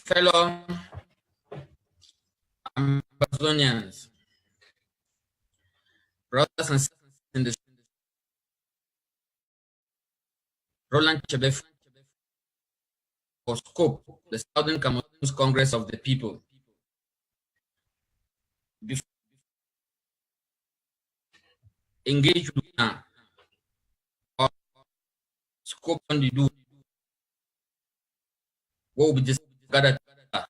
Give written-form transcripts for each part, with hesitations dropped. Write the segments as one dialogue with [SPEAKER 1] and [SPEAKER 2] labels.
[SPEAKER 1] fellow Amazonians, brothers and sisters in the Roland Chebefuh for scope, the Southern Cameroons Congress of the People. Before engage with our scope on the do what we just gathered and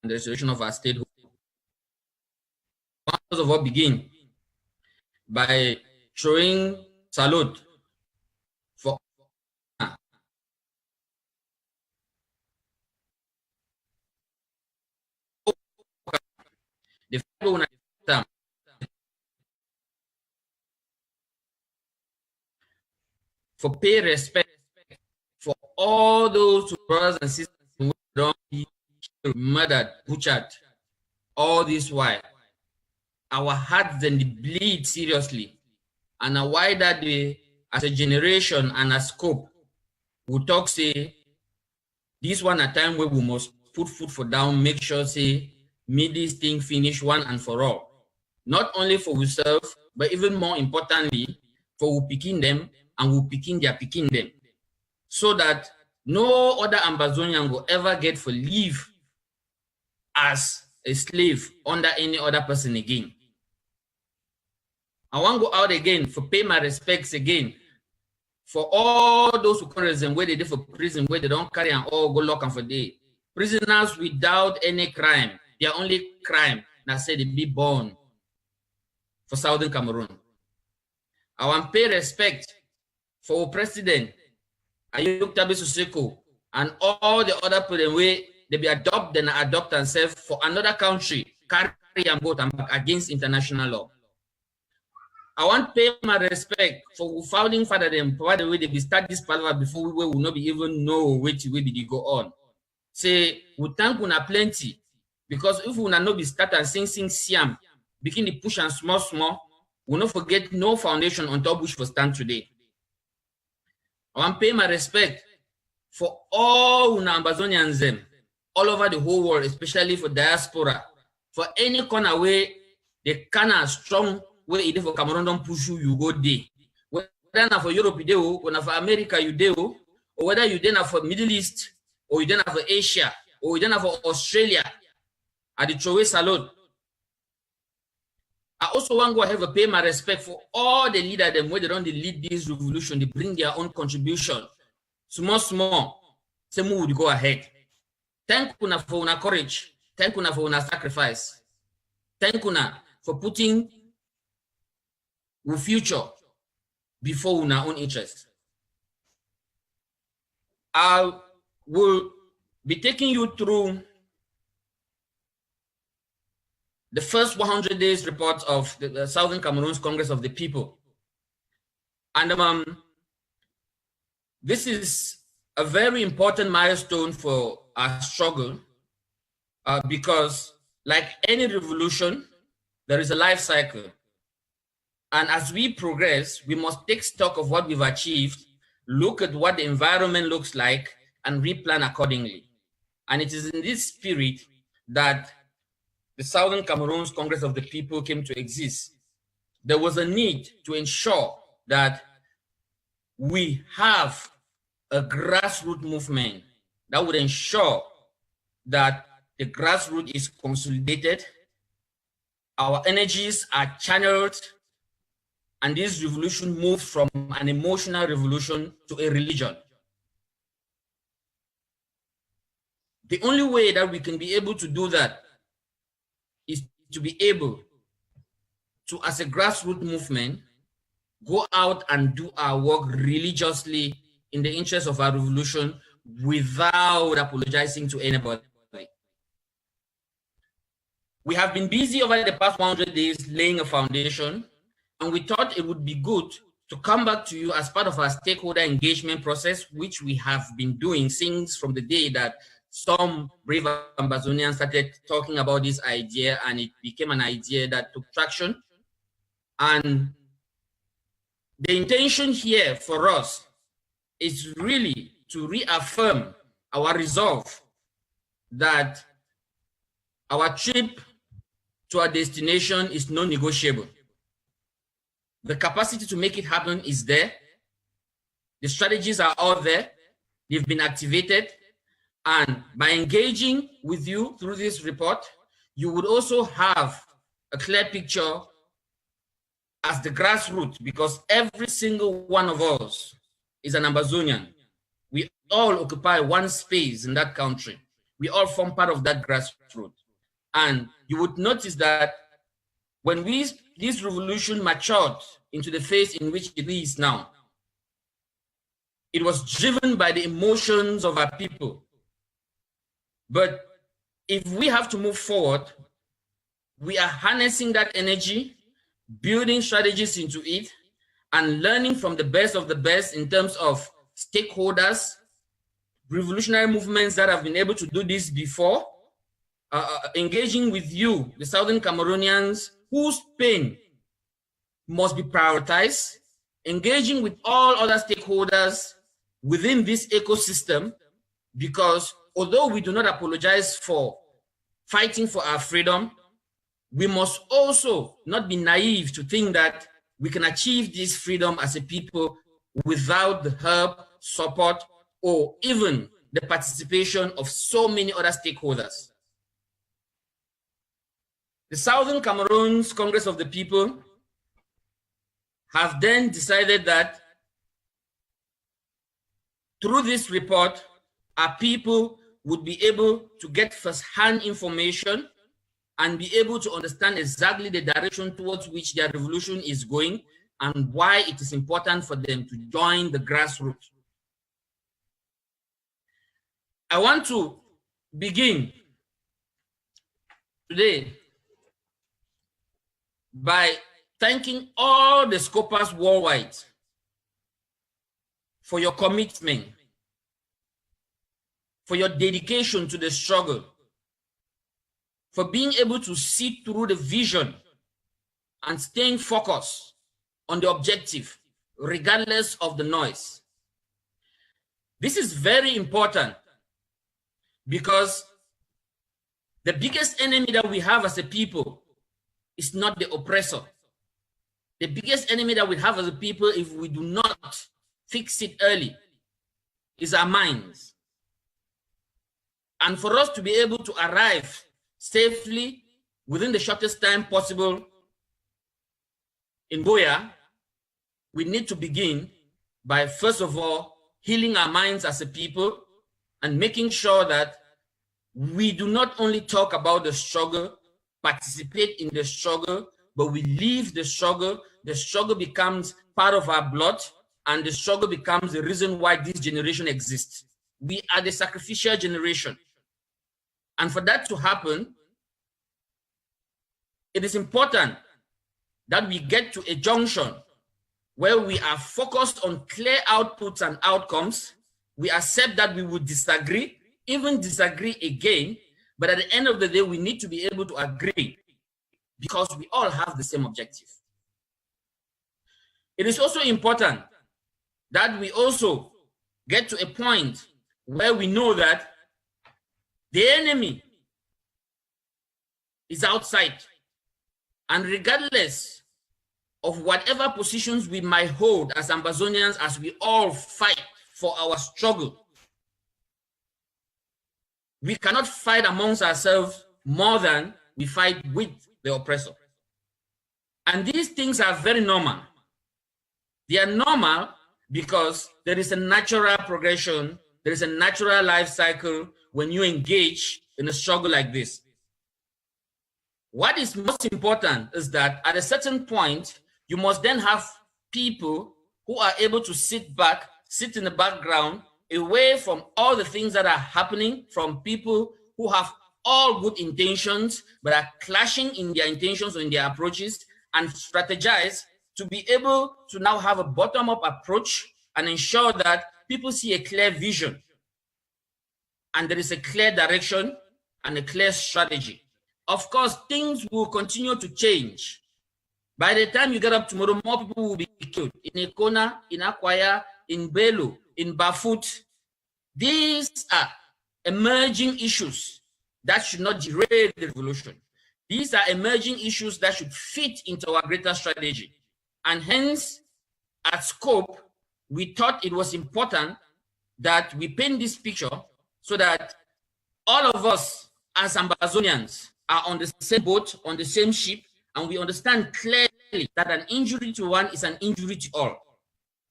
[SPEAKER 1] the restoration of our statehood. First of all, begin by showing salute for the for pay respect for all those brothers and sisters who don't be murdered, butchered, all this while. Our hearts then bleed seriously. And why that day, as a generation and a scope, we talk say, this one a time where we must put foot for down, make sure say, make this thing finish one and for all. Not only for ourselves, but even more importantly, for we picking them and we picking their picking them. So that no other Amazonian will ever get for leave as a slave under any other person again. I want to go out again for pay my respects again for all those who come reason where they did for prison, where they don't carry and all go lock and for day. Prisoners without any crime. Their only crime, now say they be born for Southern Cameroon. I want pay respect for our president, Ayuk Tabe and all the other people where they be adopt themselves for another country, carry and go against international law. I want to pay my respect for founding father them, provide the way they be start this palaver before we will not be even know which way they go on. Say, we thank una plenty, because if we not be start and sing siam, begin the push and small, we not forget no foundation on top which for stand today. I want to pay my respect for all una Amazonians them, all over the whole world, especially for diaspora, for any corner where they kind of strong where it for Cameroon don't push you go there. Whether not for Europe you do, or for America you do, or whether you then for Middle East, or you then for Asia, or you then for Australia, at the Chowe Salute. I also want to have a pay my respect for all the leaders them where they don't lead this revolution, they bring their own contribution. Small, some would go ahead. Thank you for your courage. Thank you for your sacrifice. Thank you for putting the future before our own interest. I will be taking you through the first 100 days report of the Southern Cameroons Congress of the People. And this is a very important milestone for our struggle because like any revolution, there is a life cycle. And as we progress, we must take stock of what we've achieved, look at what the environment looks like, and replan accordingly. And it is in this spirit that the Southern Cameroons Congress of the People came to exist. There was a need to ensure that we have a grassroots movement that would ensure that the grassroots is consolidated, our energies are channeled, and this revolution moves from an emotional revolution to a religion. The only way that we can be able to do that is to be able to, as a grassroots movement, go out and do our work religiously in the interest of our revolution without apologizing to anybody. We have been busy over the past 100 days laying a foundation, and we thought it would be good to come back to you as part of our stakeholder engagement process, which we have been doing since from the day that some brave Amazonians started talking about this idea, and it became an idea that took traction. And the intention here for us is really to reaffirm our resolve that our trip to our destination is non-negotiable. The capacity to make it happen is there. The strategies are all there. They've been activated. And by engaging with you through this report, you would also have a clear picture as the grassroots, because every single one of us is an Amazonian. We all occupy one space in that country. We all form part of that grassroots. And you would notice that when this revolution matured into the phase in which it is now, it was driven by the emotions of our people. But if we have to move forward, we are harnessing that energy, building strategies into it, and learning from the best of the best in terms of stakeholders, revolutionary movements that have been able to do this before, engaging with you, the Southern Cameroonians, whose pain must be prioritized, engaging with all other stakeholders within this ecosystem, because although we do not apologize for fighting for our freedom, we must also not be naive to think that we can achieve this freedom as a people without the help, support, or even the participation of so many other stakeholders. The Southern Cameroons Congress of the People have then decided that through this report, our people would be able to get first-hand information and be able to understand exactly the direction towards which their revolution is going and why it is important for them to join the grassroots. I want to begin today by thanking all the scopers worldwide for your commitment, for your dedication to the struggle, for being able to see through the vision and staying focused on the objective, regardless of the noise. This is very important because the biggest enemy that we have as a people is not the oppressor. The biggest enemy that we have as a people, if we do not fix it early, is our minds. And for us to be able to arrive safely within the shortest time possible in Boya, we need to begin by, first of all, healing our minds as a people and making sure that we do not only talk about the struggle, participate in the struggle, but we live the struggle. The struggle becomes part of our blood, and the struggle becomes the reason why this generation exists. We are the sacrificial generation. And for that to happen, it is important that we get to a junction where we are focused on clear outputs and outcomes. We accept that we will disagree, even disagree again, but at the end of the day, we need to be able to agree because we all have the same objective. It is also important that we also get to a point where we know that the enemy is outside, and regardless of whatever positions we might hold as Amazonians, as we all fight for our struggle, we cannot fight amongst ourselves more than we fight with the oppressor. And these things are very normal. They are normal because there is a natural progression, there is a natural life cycle when you engage in a struggle like this. What is most important is that at a certain point, you must then have people who are able to sit back, sit in the background, away from all the things that are happening, from people who have all good intentions, but are clashing in their intentions or in their approaches, and strategize to be able to now have a bottom-up approach and ensure that people see a clear vision and there is a clear direction and a clear strategy. Of course, things will continue to change. By the time you get up tomorrow, more people will be killed in Ekona, in Akwaya, in Belu, in Bafut. These are emerging issues that should not derail the revolution. These are emerging issues that should fit into our greater strategy. And hence, at Scope, we thought it was important that we paint this picture so that all of us as Ambazonians are on the same boat, on the same ship, and we understand clearly that an injury to one is an injury to all.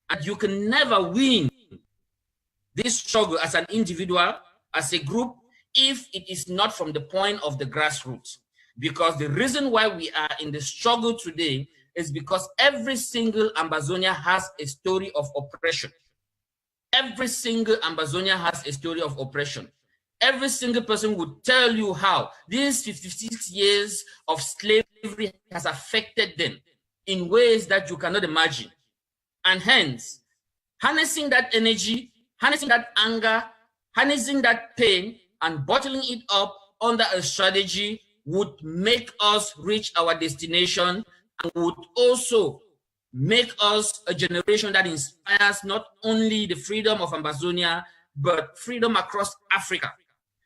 [SPEAKER 1] And you can never win this struggle as an individual, as a group, if it is not from the point of the grassroots. Because the reason why we are in the struggle today is because every single Ambazonia has a story of oppression. Every single Ambazonia has a story of oppression. Every single person would tell you how these 56 years of slavery has affected them in ways that you cannot imagine. And hence, harnessing that energy, harnessing that anger, harnessing that pain, and bottling it up under a strategy would make us reach our destination and would also make us a generation that inspires not only the freedom of Ambazonia, but freedom across Africa.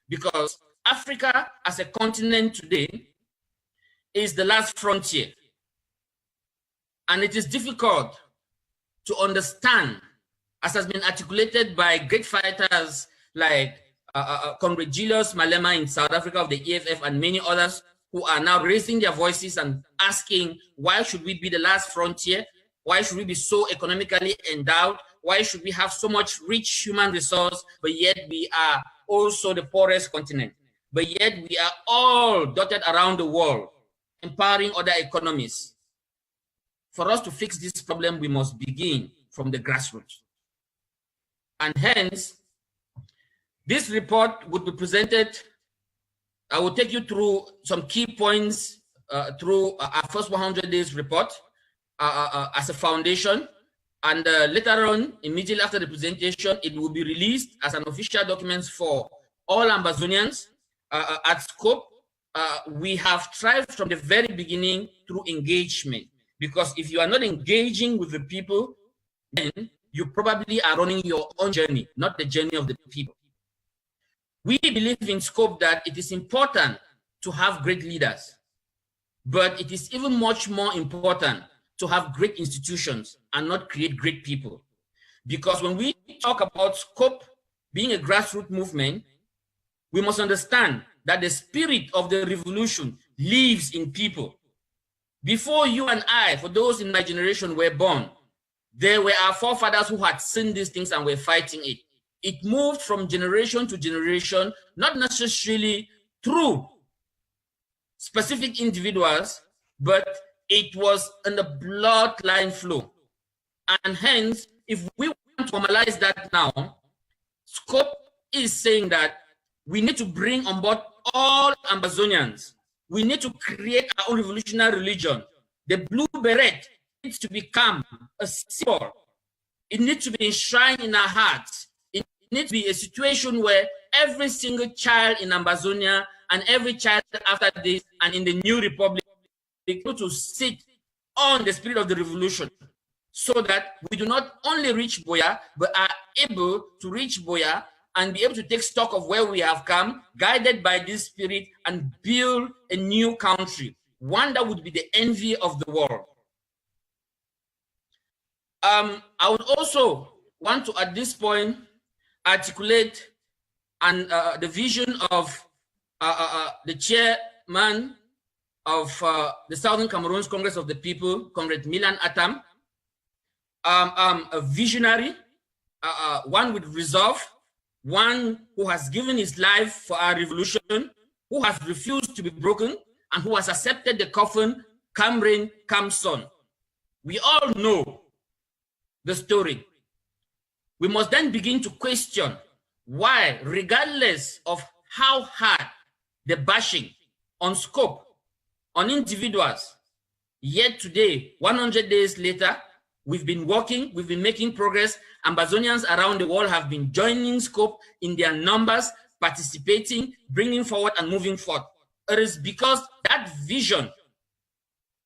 [SPEAKER 1] Because Africa as a continent today is the last frontier. And it is difficult to understand, as has been articulated by great fighters like Comrade Julius Malema in South Africa of the EFF and many others who are now raising their voices and asking, why should we be the last frontier? Why should we be so economically endowed? Why should we have so much rich human resource, but yet we are also the poorest continent? But yet we are all dotted around the world, empowering other economies. For us to fix this problem, we must begin from the grassroots. And hence, this report would be presented. I will take you through some key points through our first 100 days report as a foundation. And later on, immediately after the presentation, it will be released as an official document for all Ambazonians. At Scope, we have tried from the very beginning through engagement. Because if you are not engaging with the people, then you probably are running your own journey, not the journey of the people. We believe in Scope that it is important to have great leaders, but it is even much more important to have great institutions and not create great people. Because when we talk about Scope being a grassroots movement, we must understand that the spirit of the revolution lives in people. Before you and I, for those in my generation, were born, there were our forefathers who had seen these things and were fighting it. It moved from generation to generation, not necessarily through specific individuals, but it was in the bloodline flow. And hence, if we want to formalize that now, Scope is saying that we need to bring on board all Ambazonians. We need to create our own revolutionary religion. The blue beret needs to become a symbol. It needs to be enshrined in our hearts. It needs to be a situation where every single child in Ambazonia and every child after this and in the new republic be able to sit on the spirit of the revolution so that we do not only reach Boya, but are able to reach Boya and be able to take stock of where we have come, guided by this spirit, and build a new country, one that would be the envy of the world. I would also want to, at this point, articulate the vision of the chairman of the Southern Cameroons Congress of the People, Comrade Milan Atam, a visionary, one with resolve, one who has given his life for our revolution, who has refused to be broken, and who has accepted the coffin, come rain, come sun. We all know the story. We must then begin to question why, regardless of how hard the bashing on Scope, on individuals, yet today, 100 days later, we've been working, we've been making progress. Ambazonians around the world have been joining Scope in their numbers, participating, bringing forward and moving forward. It is because that vision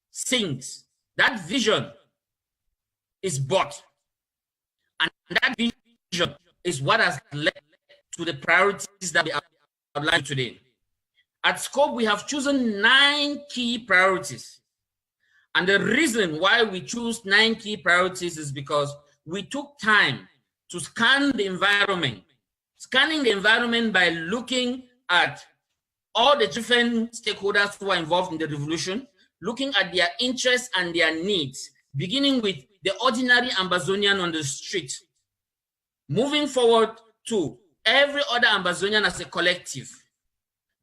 [SPEAKER 1] sings, that vision is bought, and that vision is what has led to the priorities that we outlined today. At Scope, we have chosen 9 key priorities. And the reason why we choose 9 key priorities is because we took time to scan the environment. Scanning the environment by looking at all the different stakeholders who are involved in the revolution, looking at their interests and their needs, beginning with the ordinary Ambazonian on the street, moving forward to every other Ambazonian as a collective,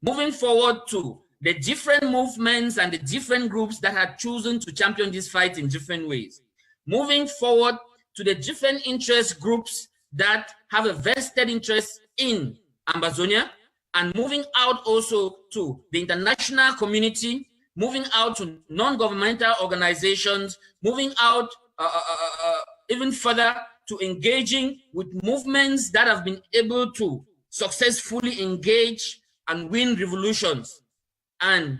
[SPEAKER 1] moving forward to the different movements and the different groups that had chosen to champion this fight in different ways, moving forward to the different interest groups that have a vested interest in Ambazonia, and moving out also to the international community, moving out to non-governmental organizations, moving out even further to engaging with movements that have been able to successfully engage and win revolutions, and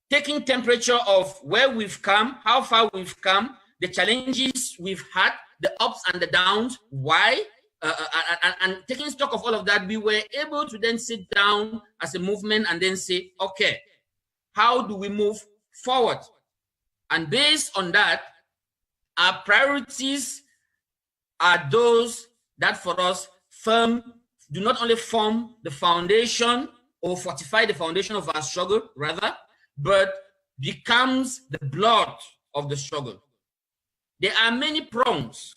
[SPEAKER 1] taking temperature of where we've come, how far we've come, the challenges we've had, the ups and the downs, why, and taking stock of all of that, we were able to then sit down as a movement and then say, okay, how do we move forward? And based on that, our priorities are those that for us do not only form the foundation or fortify the foundation of our struggle, rather, but becomes the blood of the struggle. There are many prongs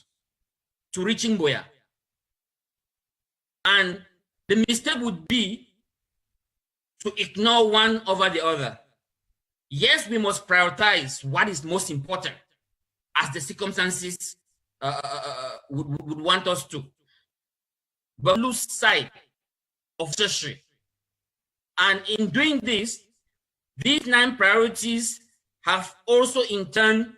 [SPEAKER 1] to reaching Boya. And the mistake would be to ignore one over the other. Yes, we must prioritize what is most important as the circumstances would want us to, but lose sight of tertiary. And in doing this, these 9 priorities have also in turn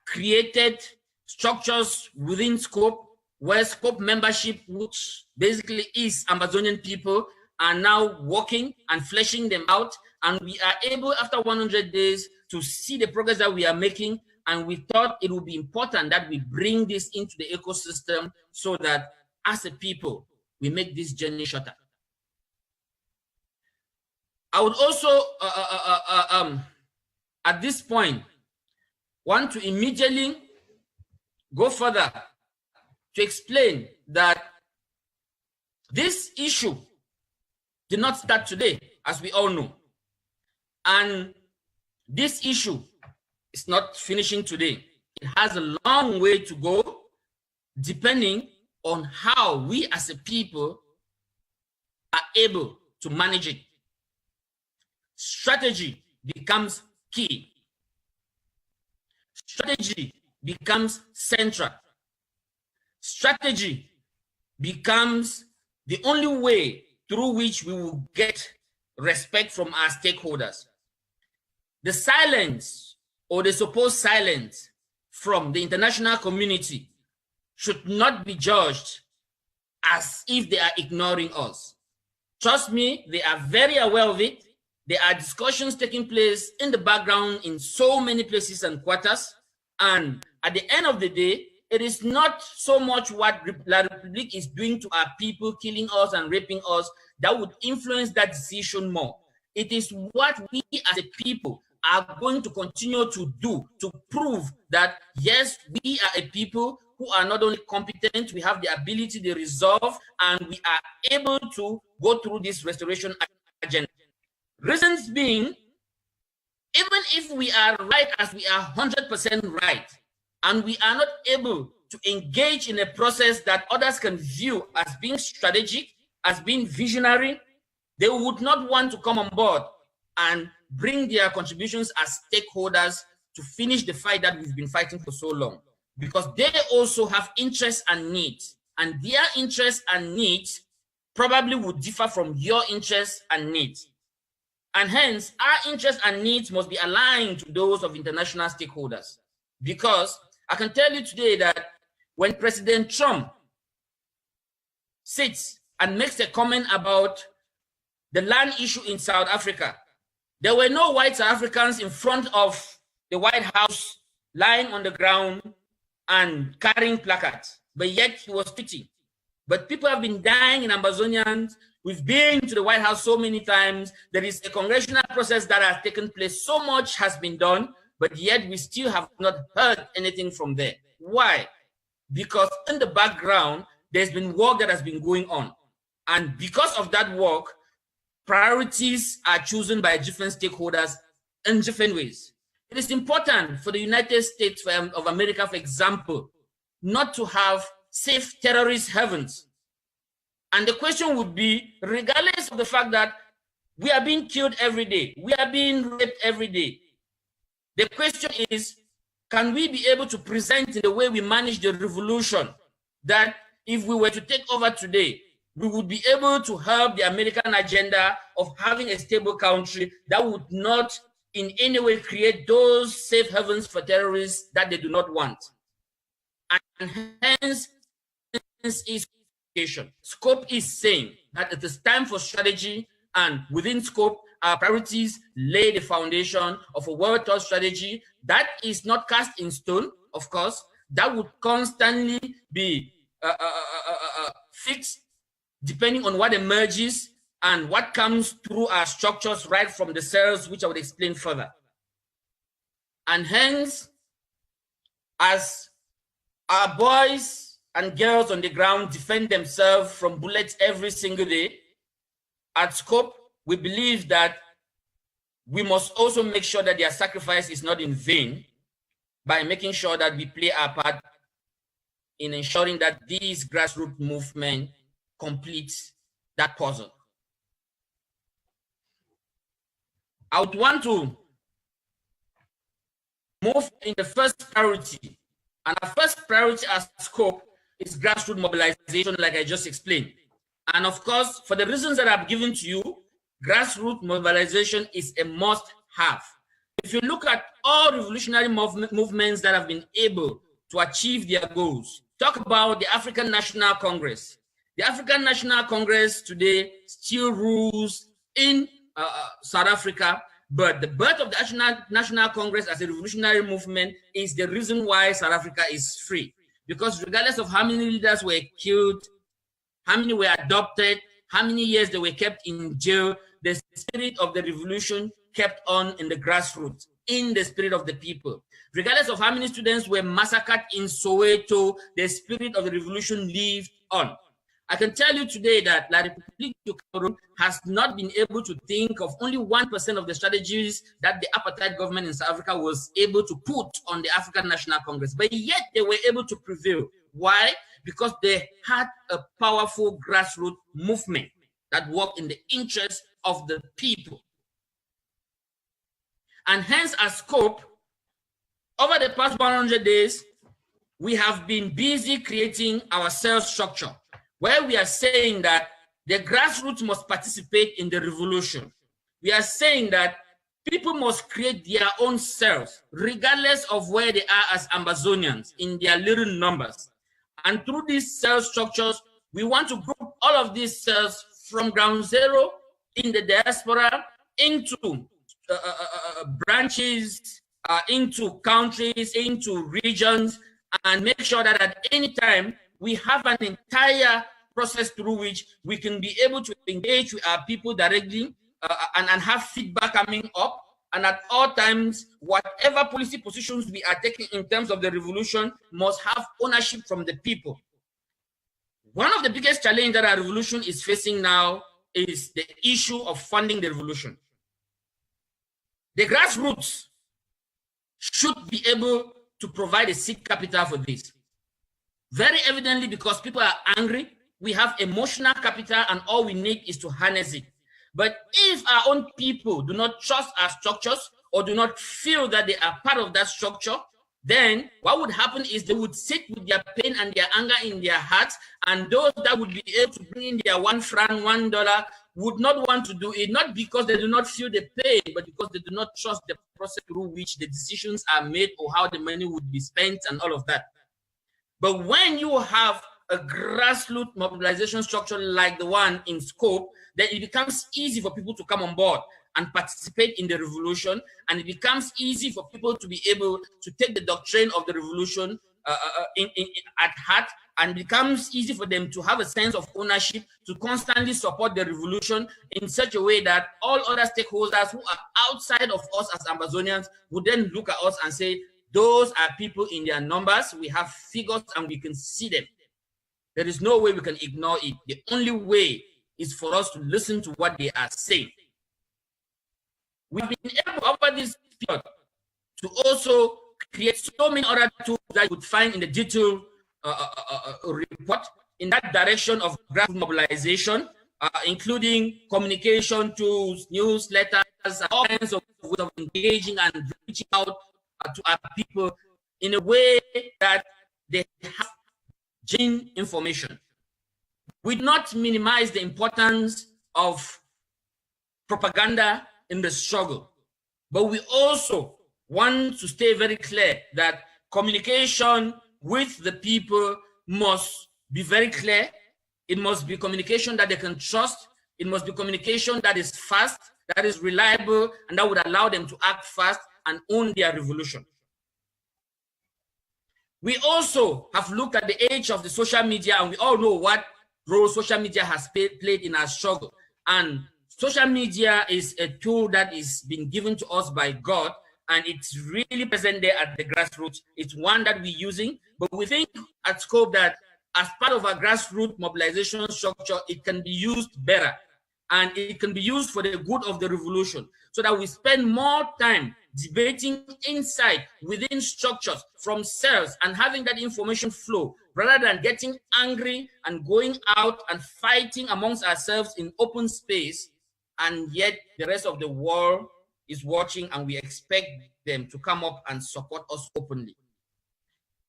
[SPEAKER 1] created structures within Scope, where Scope membership, which basically is Amazonian people, are now working and fleshing them out. And we are able, after 100 days, to see the progress that we are making. And we thought it would be important that we bring this into the ecosystem so that as a people, we make this journey shorter. I would also, at this point, want to immediately go further to explain that this issue did not start today, as we all know. And this issue is not finishing today. It has a long way to go, depending on how we as a people are able to manage it. Strategy becomes key. Strategy becomes central. Strategy becomes the only way through which we will get respect from our stakeholders. The silence or the supposed silence from the international community should not be judged as if they are ignoring us. Trust me, they are very aware of it. There are discussions taking place in the background in so many places and quarters. And at the end of the day, it is not so much what La République is doing to our people, killing us and raping us, that would influence that decision more. It is what we as a people are going to continue to do to prove that, yes, we are a people who are not only competent, we have the ability, the resolve, and we are able to go through this restoration agenda. Reasons being, even if we are right as we are 100% right, and we are not able to engage in a process that others can view as being strategic, as being visionary, they would not want to come on board and bring their contributions as stakeholders to finish the fight that we've been fighting for so long. Because they also have interests and needs, and their interests and needs probably would differ from your interests and needs. And hence, our interests and needs must be aligned to those of international stakeholders. Because I can tell you today that when President Trump sits and makes a comment about the land issue in South Africa, there were no white South Africans in front of the White House lying on the ground and carrying placards, but yet he was tweeting But people have been dying in Ambazonians. We've been to the White House so many times. There is a congressional process that has taken place. So much has been done, but yet we still have not heard anything from there. Why? Because in the background, there's been work that has been going on. And because of that work, priorities are chosen by different stakeholders in different ways. It is important for the United States of America, for example, not to have safe terrorist havens. And the question would be, regardless of the fact that we are being killed every day, we are being raped every day, the question is, can we be able to present in the way we manage the revolution that if we were to take over today, we would be able to help the American agenda of having a stable country that would not in any way create those safe havens for terrorists that they do not want. And hence is education. Scope is saying that it is time for strategy, and within scope, our priorities lay the foundation of a well-thought strategy that is not cast in stone, of course, that would constantly be fixed depending on what emerges and what comes through our structures right from the cells, which I would explain further. And hence, as our boys and girls on the ground defend themselves from bullets every single day, at Scope, we believe that we must also make sure that their sacrifice is not in vain by making sure that we play our part in ensuring that these grassroots movement completes that puzzle. I would want to move in the first priority. And our first priority as Scope is grassroots mobilization, like I just explained. And of course, for the reasons that I've given to you, grassroots mobilization is a must-have. If you look at all revolutionary movements that have been able to achieve their goals, talk about the African National Congress. The African National Congress today still rules in South Africa, but the birth of the National Congress as a revolutionary movement is the reason why South Africa is free. Because regardless of how many leaders were killed, how many were adopted, how many years they were kept in jail, the spirit of the revolution kept on in the grassroots, in the spirit of the people. Regardless of how many students were massacred in Soweto, the spirit of the revolution lived on. I can tell you today that La République du Cameroun has not been able to think of only 1% of the strategies that the apartheid government in South Africa was able to put on the African National Congress, but yet they were able to prevail. Why? Because they had a powerful grassroots movement that worked in the interest of the people. And hence, as Scope, over the past 100 days, we have been busy creating our cell structure, where we are saying that the grassroots must participate in the revolution. We are saying that people must create their own cells, regardless of where they are as Ambazonians, in their little numbers. And through these cell structures, we want to group all of these cells from ground zero in the diaspora into branches, into countries, into regions, and make sure that at any time we have an entire process through which we can be able to engage with our people directly and have feedback coming up. And at all times, whatever policy positions we are taking in terms of the revolution must have ownership from the people. One of the biggest challenges that our revolution is facing now is the issue of funding the revolution. The grassroots should be able to provide a seed capital for this. Very evidently, because people are angry, we have emotional capital, and all we need is to harness it. But if our own people do not trust our structures or do not feel that they are part of that structure, then what would happen is they would sit with their pain and their anger in their hearts, and those that would be able to bring in their $1 $1 would not want to do it, not because they do not feel the pain, but because they do not trust the process through which the decisions are made or how the money would be spent and all of that. But when you have a grassroots mobilization structure like the one in Scope, then it becomes easy for people to come on board and participate in the revolution, and it becomes easy for people to be able to take the doctrine of the revolution at heart, and becomes easy for them to have a sense of ownership, to constantly support the revolution in such a way that all other stakeholders who are outside of us as Amazonians would then look at us and say, those are people in their numbers, we have figures and we can see them. There is no way we can ignore it. The only way is for us to listen to what they are saying. We've been able over this period to also create so many other tools that you would find in the detailed report in that direction of grassroots mobilization, including communication tools, newsletters, all kinds of ways of engaging and reaching out to our people in a way that they have genuine information. We do not minimize the importance of propaganda in the struggle, but we also want to stay very clear that communication with the people must be very clear. It must be communication that they can trust. It must be communication that is fast, that is reliable, and that would allow them to act fast and own their revolution. We also have looked at the age of the social media, and we all know what role social media has played in our struggle. And social media is a tool that is being given to us by God, and it's really present there at the grassroots. It's one that we're using, but we think at Scope that as part of our grassroots mobilization structure, it can be used better, and it can be used for the good of the revolution, so that we spend more time debating inside, within structures, from cells, and having that information flow, rather than getting angry and going out and fighting amongst ourselves in open space, and yet the rest of the world is watching and we expect them to come up and support us openly.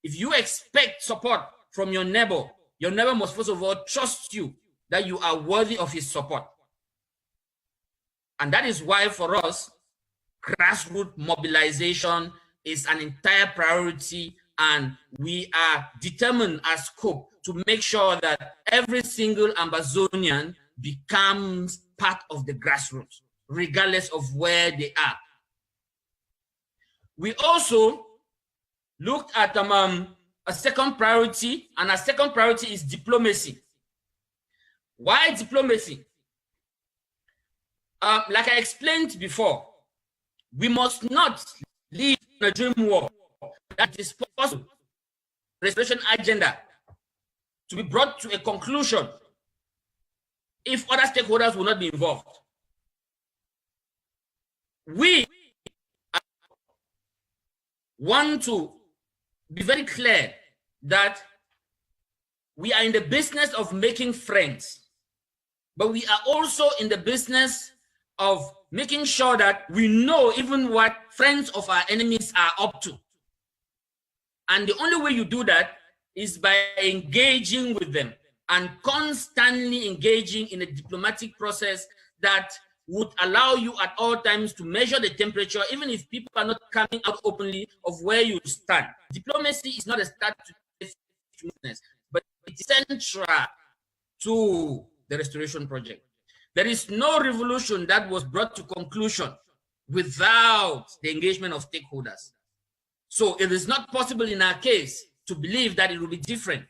[SPEAKER 1] If you expect support from your neighbor must first of all trust you that you are worthy of his support. And that is why for us, grassroots mobilization is an entire priority, and we are determined as COPE to make sure that every single Amazonian becomes part of the grassroots, regardless of where they are. We also looked at a second priority, and our second priority is diplomacy. Why diplomacy? Like I explained before, we must not live in a dream world that is possible. Restoration agenda to be brought to a conclusion if other stakeholders will not be involved. We want to be very clear that we are in the business of making friends, but we are also in the business of making sure that we know even what friends of our enemies are up to. And the only way you do that is by engaging with them and constantly engaging in a diplomatic process that would allow you at all times to measure the temperature, even if people are not coming out openly, of where you stand. Diplomacy is not a start to business, but it's central to the restoration project. There is no revolution that was brought to conclusion without the engagement of stakeholders. So it is not possible in our case to believe that it will be different.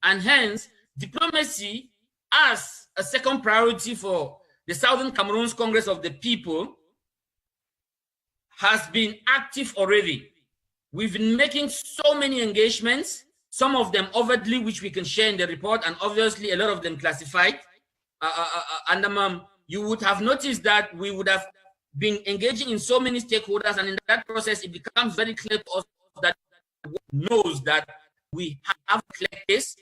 [SPEAKER 1] And hence, diplomacy as a second priority for the Southern Cameroons Congress of the People has been active already. We've been making so many engagements, some of them overtly, which we can share in the report, and obviously a lot of them classified. You would have noticed that we would have been engaging in so many stakeholders, and in that process, it becomes very clear to us that knows that we have a clear case,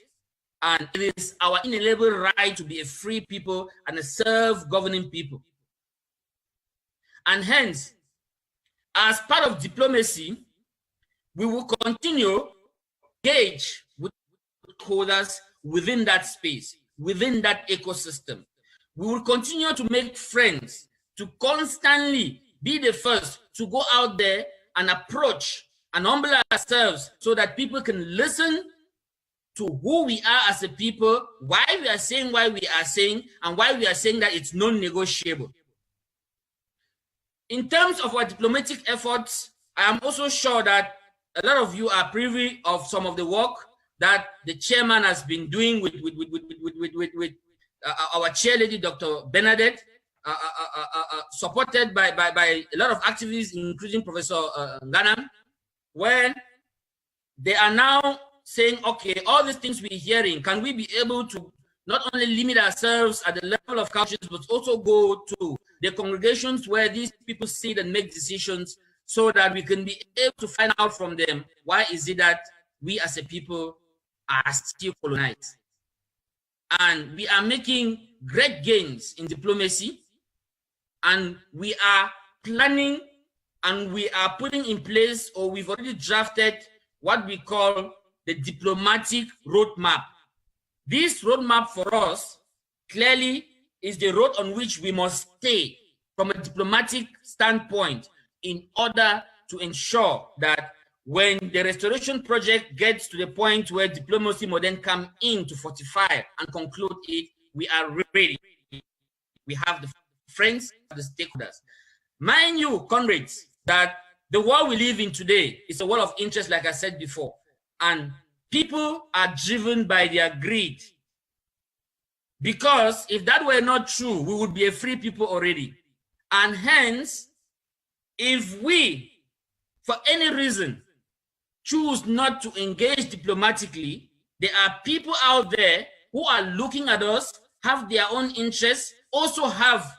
[SPEAKER 1] and it is our inalienable right to be a free people and a self-governing people. And hence, as part of diplomacy, we will continue to engage with stakeholders within that space, within that ecosystem. We will continue to make friends, to constantly be the first to go out there and approach and humble ourselves so that people can listen to who we are as a people, why we are saying why we are saying, and why we are saying that it's non-negotiable. In terms of our diplomatic efforts, I am also sure that a lot of you are privy of some of the work that the chairman has been doing with our chair lady, Dr. Bernadette, supported by a lot of activists, including Professor Ganam, where they are now saying, okay, all these things we're hearing, can we be able to not only limit ourselves at the level of countries, but also go to the congregations where these people sit and make decisions, so that we can be able to find out from them, why is it that we as a people are still colonized? And we are making great gains in diplomacy, and we are planning and we are putting in place, or we've already drafted, what we call the diplomatic roadmap. This roadmap for us clearly is the road on which we must stay from a diplomatic standpoint, in order to ensure that when the restoration project gets to the point where diplomacy will then come in to fortify and conclude it, we are ready. We have the friends, the stakeholders. Mind you, comrades, that the world we live in today is a world of interest, like I said before, and people are driven by their greed. Because if that were not true, we would be a free people already. And hence, if we, for any reason, choose not to engage diplomatically, there are people out there who are looking at us, have their own interests, also have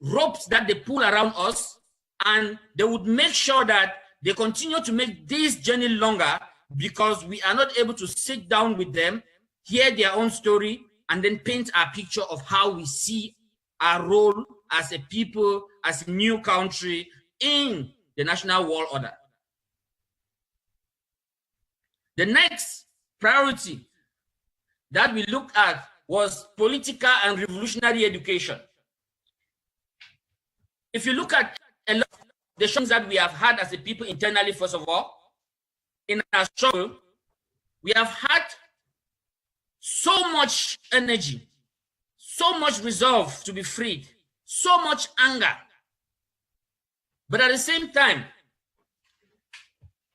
[SPEAKER 1] ropes that they pull around us, and they would make sure that they continue to make this journey longer, because we are not able to sit down with them, hear their own story, and then paint a picture of how we see our role as a people, as a new country in the national world order. The next priority that we looked at was political and revolutionary education. If you look at a lot of the things that we have had as a people internally, first of all, in our struggle, we have had so much energy, so much resolve to be freed, so much anger. But at the same time,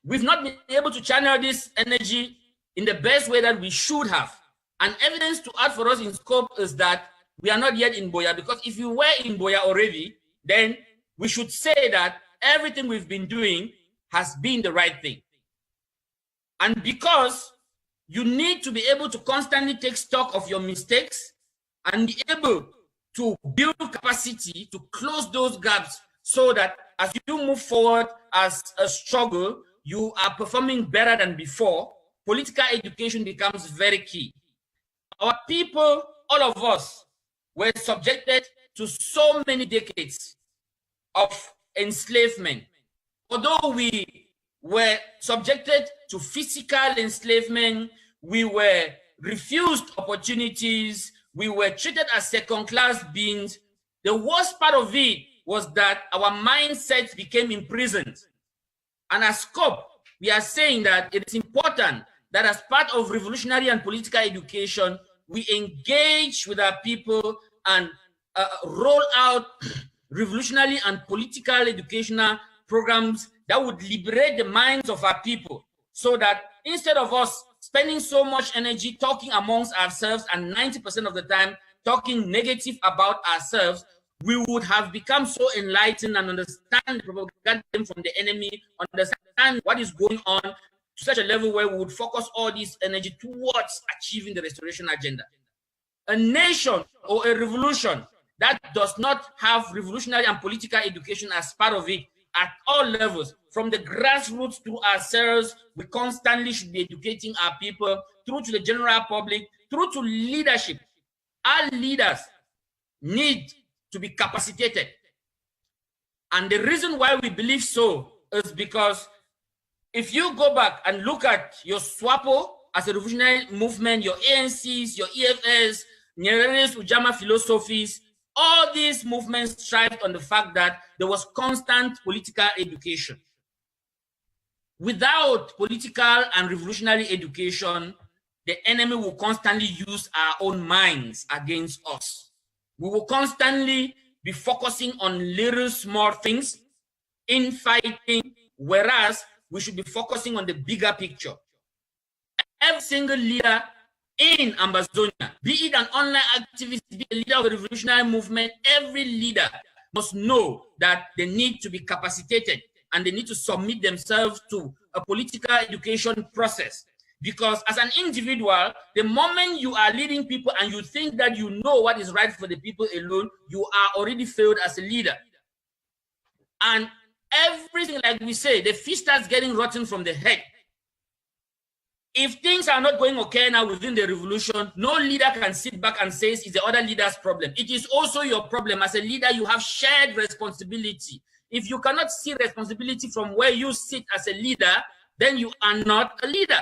[SPEAKER 1] we've not been able to channel this energy in the best way that we should have. And evidence to add for us in scope is that we are not yet in Buea, because if you were in Buea already, then we should say that everything we've been doing has been the right thing. And because you need to be able to constantly take stock of your mistakes and be able to build capacity to close those gaps, so that as you move forward as a struggle, you are performing better than before, political education becomes very key. Our people, all of us, were subjected to so many decades of enslavement. Although we were subjected to physical enslavement, we were refused opportunities, we were treated as second-class beings. The worst part of it was that our mindsets became imprisoned. And as COP, we are saying that it is important that as part of revolutionary and political education, we engage with our people and roll out revolutionary and political educational programs that would liberate the minds of our people, so that instead of us spending so much energy talking amongst ourselves and 90% of the time talking negative about ourselves, we would have become so enlightened and understand the propaganda from the enemy, understand what is going on to such a level where we would focus all this energy towards achieving the restoration agenda. A nation or a revolution that does not have revolutionary and political education as part of it at all levels, from the grassroots to ourselves, we constantly should be educating our people, through to the general public, through to leadership. Our leaders need to be capacitated. And the reason why we believe so is because if you go back and look at your SWAPO as a revolutionary movement, your ANCs, your EFS, Nyerere's Ujamaa philosophies, all these movements thrived on the fact that there was constant political education. Without political and revolutionary education, the enemy will constantly use our own minds against us. We will constantly be focusing on little small things, infighting, whereas we should be focusing on the bigger picture. Every single leader in Ambazonia, be it an online activist, be a leader of the revolutionary movement, every leader must know that they need to be capacitated and they need to submit themselves to a political education process. Because as an individual, the moment you are leading people and you think that you know what is right for the people alone, you are already failed as a leader. And everything, like we say, the fish starts getting rotten from the head. If things are not going okay now within the revolution, no leader can sit back and say it's the other leader's problem. It is also your problem. As a leader, you have shared responsibility. If you cannot see responsibility from where you sit as a leader, then you are not a leader.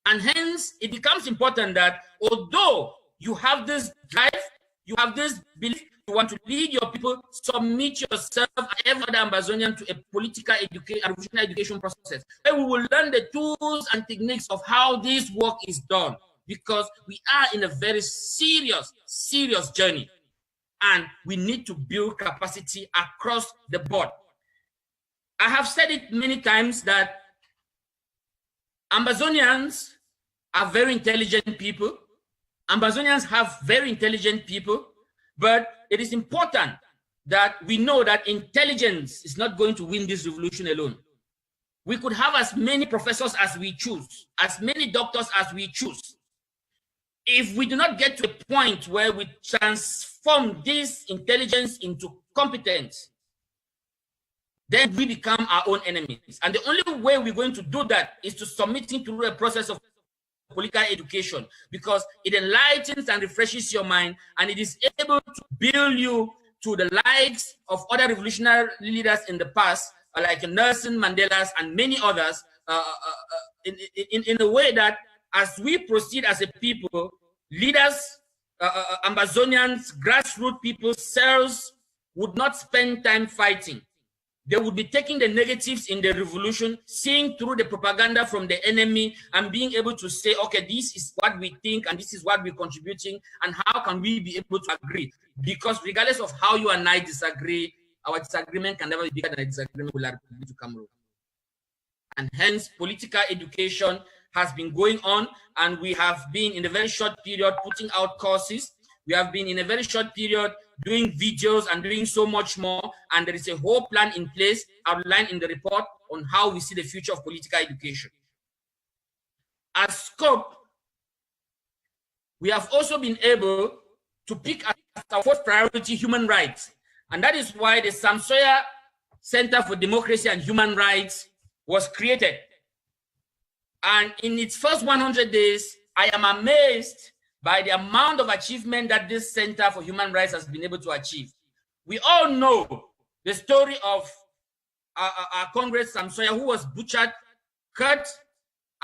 [SPEAKER 1] And hence, it becomes important that although you have this drive, you have this belief, you want to lead your people, submit yourself and every other Ambazonian to a political education process, where we will learn the tools and techniques of how this work is done, because we are in a very serious journey, and we need to build capacity across the board. I have said it many times that Ambazonians are very intelligent people. Ambazonians have very intelligent people, but it is important that we know that intelligence is not going to win this revolution alone. We could have as many professors as we choose, as many doctors as we choose. If we do not get to a point where we transform this intelligence into competence, then we become our own enemies. And the only way we're going to do that is to submit through a process of political education, because it enlightens and refreshes your mind, and it is able to build you to the likes of other revolutionary leaders in the past, like Nelson Mandela's and many others, in a way that as we proceed as a people, leaders, Ambazonians, grassroots people, cells would not spend time fighting. They would be taking the negatives in the revolution, seeing through the propaganda from the enemy, and being able to say, okay, this is what we think and this is what we're contributing, and how can we be able to agree? Because regardless of how you and I disagree, our disagreement can never be bigger than a disagreement with Republic to Cameroon. And hence, political education has been going on, and we have been in a very short period putting out courses. We have been in a very short period doing videos and doing so much more, and there is a whole plan in place outlined in the report on how we see the future of political education. As scope, we have also been able to pick as our first priority human rights, and that is why the Samsoya Center for Democracy and Human Rights was created. And in its first 100 days, I am amazed by the amount of achievement that this Center for Human Rights has been able to achieve. We all know the story of our Congress Samsoya, who was butchered, cut,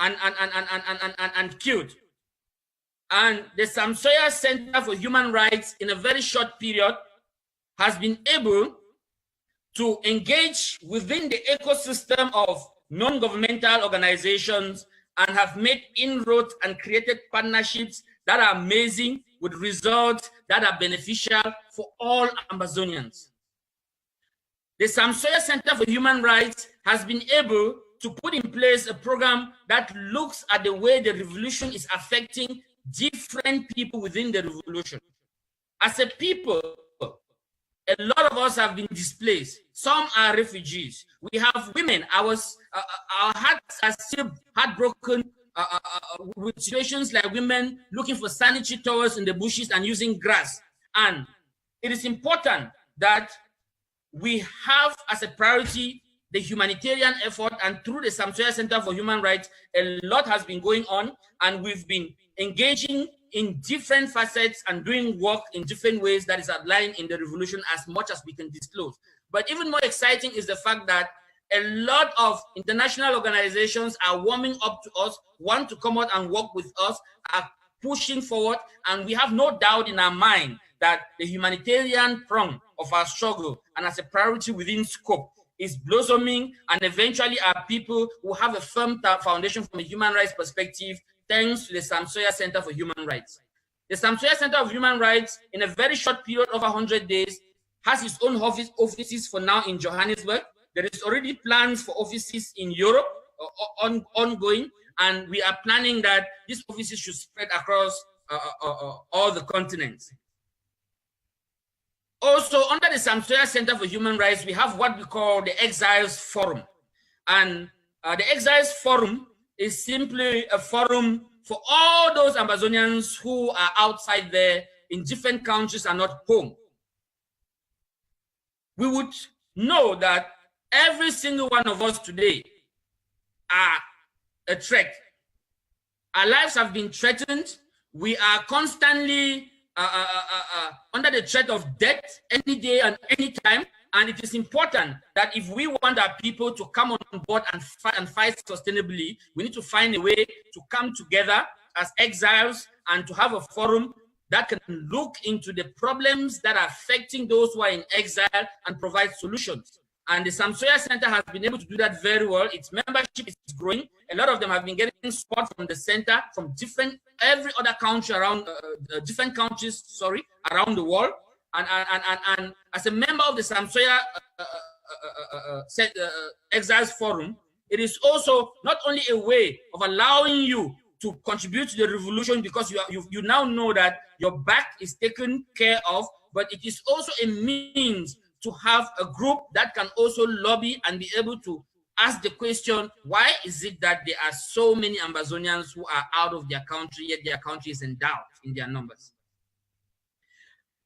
[SPEAKER 1] and killed. And the Samsoya Center for Human Rights, in a very short period, has been able to engage within the ecosystem of non-governmental organizations and have made inroads and created partnerships that are amazing, with results that are beneficial for all Ambazonians. The Samsoya Center for Human Rights has been able to put in place a program that looks at the way the revolution is affecting different people within the revolution. As a people, a lot of us have been displaced. Some are refugees. We have women. Our hearts are still heartbroken with situations like women looking for sanitary towels in the bushes and using grass. And it is important that we have as a priority the humanitarian effort, and through the Samsoya Center for Human Rights, a lot has been going on, and we've been engaging in different facets and doing work in different ways that is outlined in the revolution as much as we can disclose. But even more exciting is the fact that a lot of international organizations are warming up to us, want to come out and work with us, are pushing forward, and we have no doubt in our mind that the humanitarian prong of our struggle, and as a priority within scope, is blossoming, and eventually our people will have a firm foundation from a human rights perspective, thanks to the Samsoya Center for Human Rights. The Samsoya Center for Human Rights, in a very short period of 100 days, has its own offices for now in Johannesburg. There is already plans for offices in Europe ongoing, and we are planning that these offices should spread across all the continents. Also, under the Samsoya Center for Human Rights, we have what we call the Exiles Forum. And the Exiles Forum is simply a forum for all those Amazonians who are outside there in different countries and not home. We would know that every single one of us today are a threat. Our lives have been threatened. We are constantly under the threat of death any day and any time. And it is important that if we want our people to come on board and fight sustainably, we need to find a way to come together as exiles and to have a forum that can look into the problems that are affecting those who are in exile and provide solutions. And the Samsoya Center has been able to do that very well. Its membership is growing. A lot of them have been getting support from the center, from every other country around, different countries, sorry, around the world. And as a member of the Samsoya Exiles Forum, it is also not only a way of allowing you to contribute to the revolution because you now know that your back is taken care of, but it is also a means to have a group that can also lobby and be able to ask the question, why is it that there are so many Amazonians who are out of their country, yet their country is in doubt in their numbers?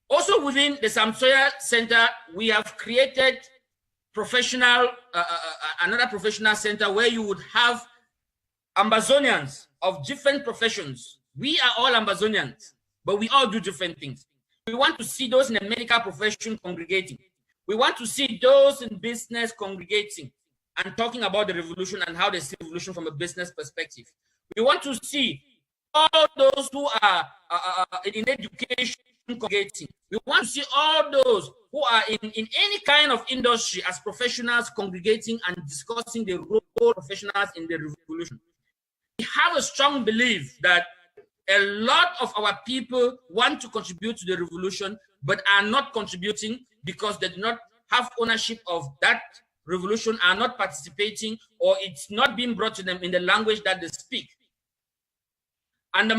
[SPEAKER 1] Also within the Samsoya Center, we have created another professional center where you would have Amazonians of different professions. We are all Amazonians, but we all do different things. We want to see those in the medical profession congregating. We want to see those in business congregating and talking about the revolution and how they see revolution from a business perspective. We want to see all those who are in education congregating. We want to see all those who are in any kind of industry as professionals congregating and discussing the role of professionals in the revolution. We have a strong belief that a lot of our people want to contribute to the revolution, but are not contributing because they do not have ownership of that revolution, are not participating, or it's not being brought to them in the language that they speak. And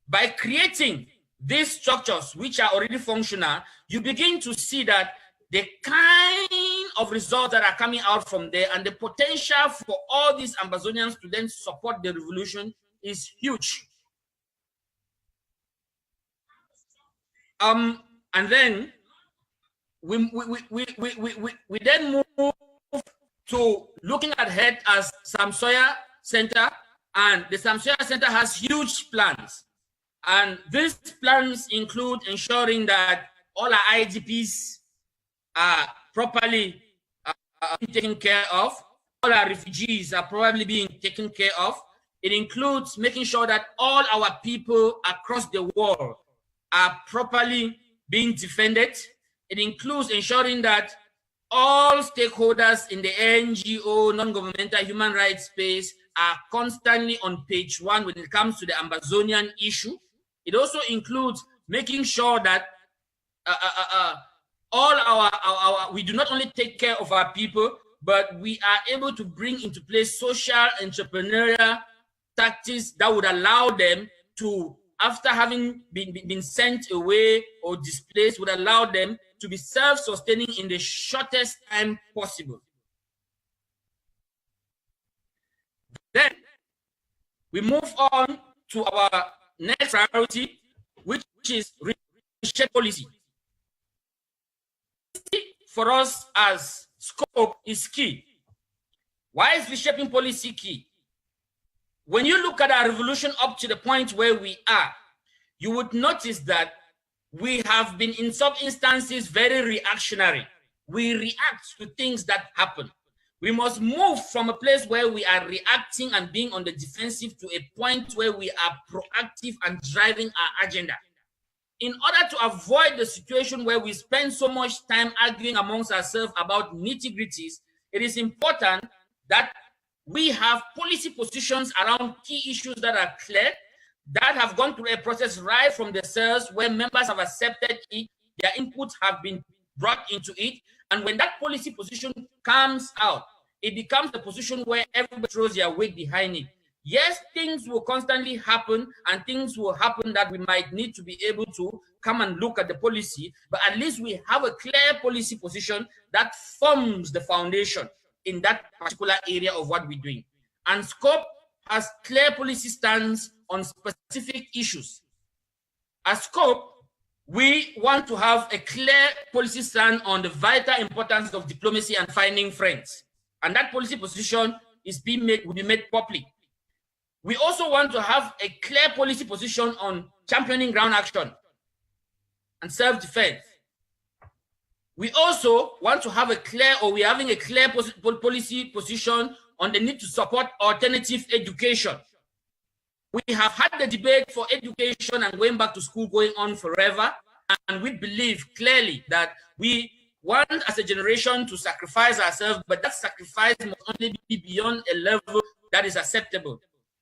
[SPEAKER 1] by creating these structures, which are already functional, you begin to see that the kind of results that are coming out from there and the potential for all these Amazonians to then support the revolution is huge. And then we then move to looking ahead as Samsoya Center, and the Samsoya Center has huge plans. And these plans include ensuring that all our IDPs are properly taken care of. All our refugees are probably being taken care of. It includes making sure that all our people across the world are properly being defended. It includes ensuring that all stakeholders in the NGO, non-governmental human rights space are constantly on page one when it comes to the Amazonian issue. It also includes making sure that we do not only take care of our people, but we are able to bring into place social entrepreneurial tactics that would allow them to, after having been sent away or displaced, would allow them to be self-sustaining in the shortest time possible. Then we move on to our next priority, which is reshape policy. For us as scope is key. Why is reshaping policy key? When you look at our revolution up to the point where we are, you would notice that we have been in some instances very reactionary. We react to things that happen. We must move from a place where we are reacting and being on the defensive to a point where we are proactive and driving our agenda. In order to avoid the situation where we spend so much time arguing amongst ourselves about nitty-gritties, it is important that we have policy positions around key issues that are clear, that have gone through a process right from the cells where members have accepted it, their inputs have been brought into it, And when that policy position comes out, it becomes a position where everybody throws their weight behind it. Yes, things will constantly happen, and things will happen that we might need to be able to come and look at the policy, but at least we have a clear policy position that forms the foundation in that particular area of what we're doing. And SCOPE has clear policy stance on specific issues. As SCOPE, we want to have a clear policy stand on the vital importance of diplomacy and finding friends. And that policy position will be made public. We also want to have a clear policy position on championing ground action and self-defense. We also want to have we're having a clear policy position on the need to support alternative education. We have had the debate for education and going back to school going on forever, and we believe clearly that we want as a generation to sacrifice ourselves, but that sacrifice must only be beyond a level that is acceptable.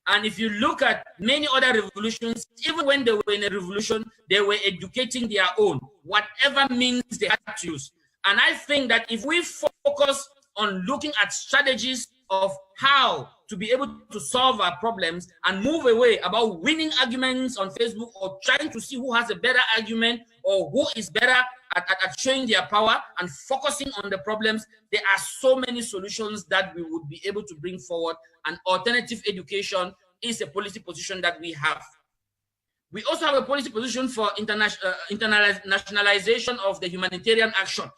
[SPEAKER 1] And if you look at many other revolutions, even when they were in a revolution, they were educating their own, whatever means they had to use. And I think that if we focus on looking at strategies of how to be able to solve our problems and move away about winning arguments on Facebook or trying to see who has a better argument or who is better at showing their power and focusing on the problems, there are so many solutions that we would be able to bring forward, and alternative education is a policy position that we have. We also have a policy position for internationalization of the humanitarian action,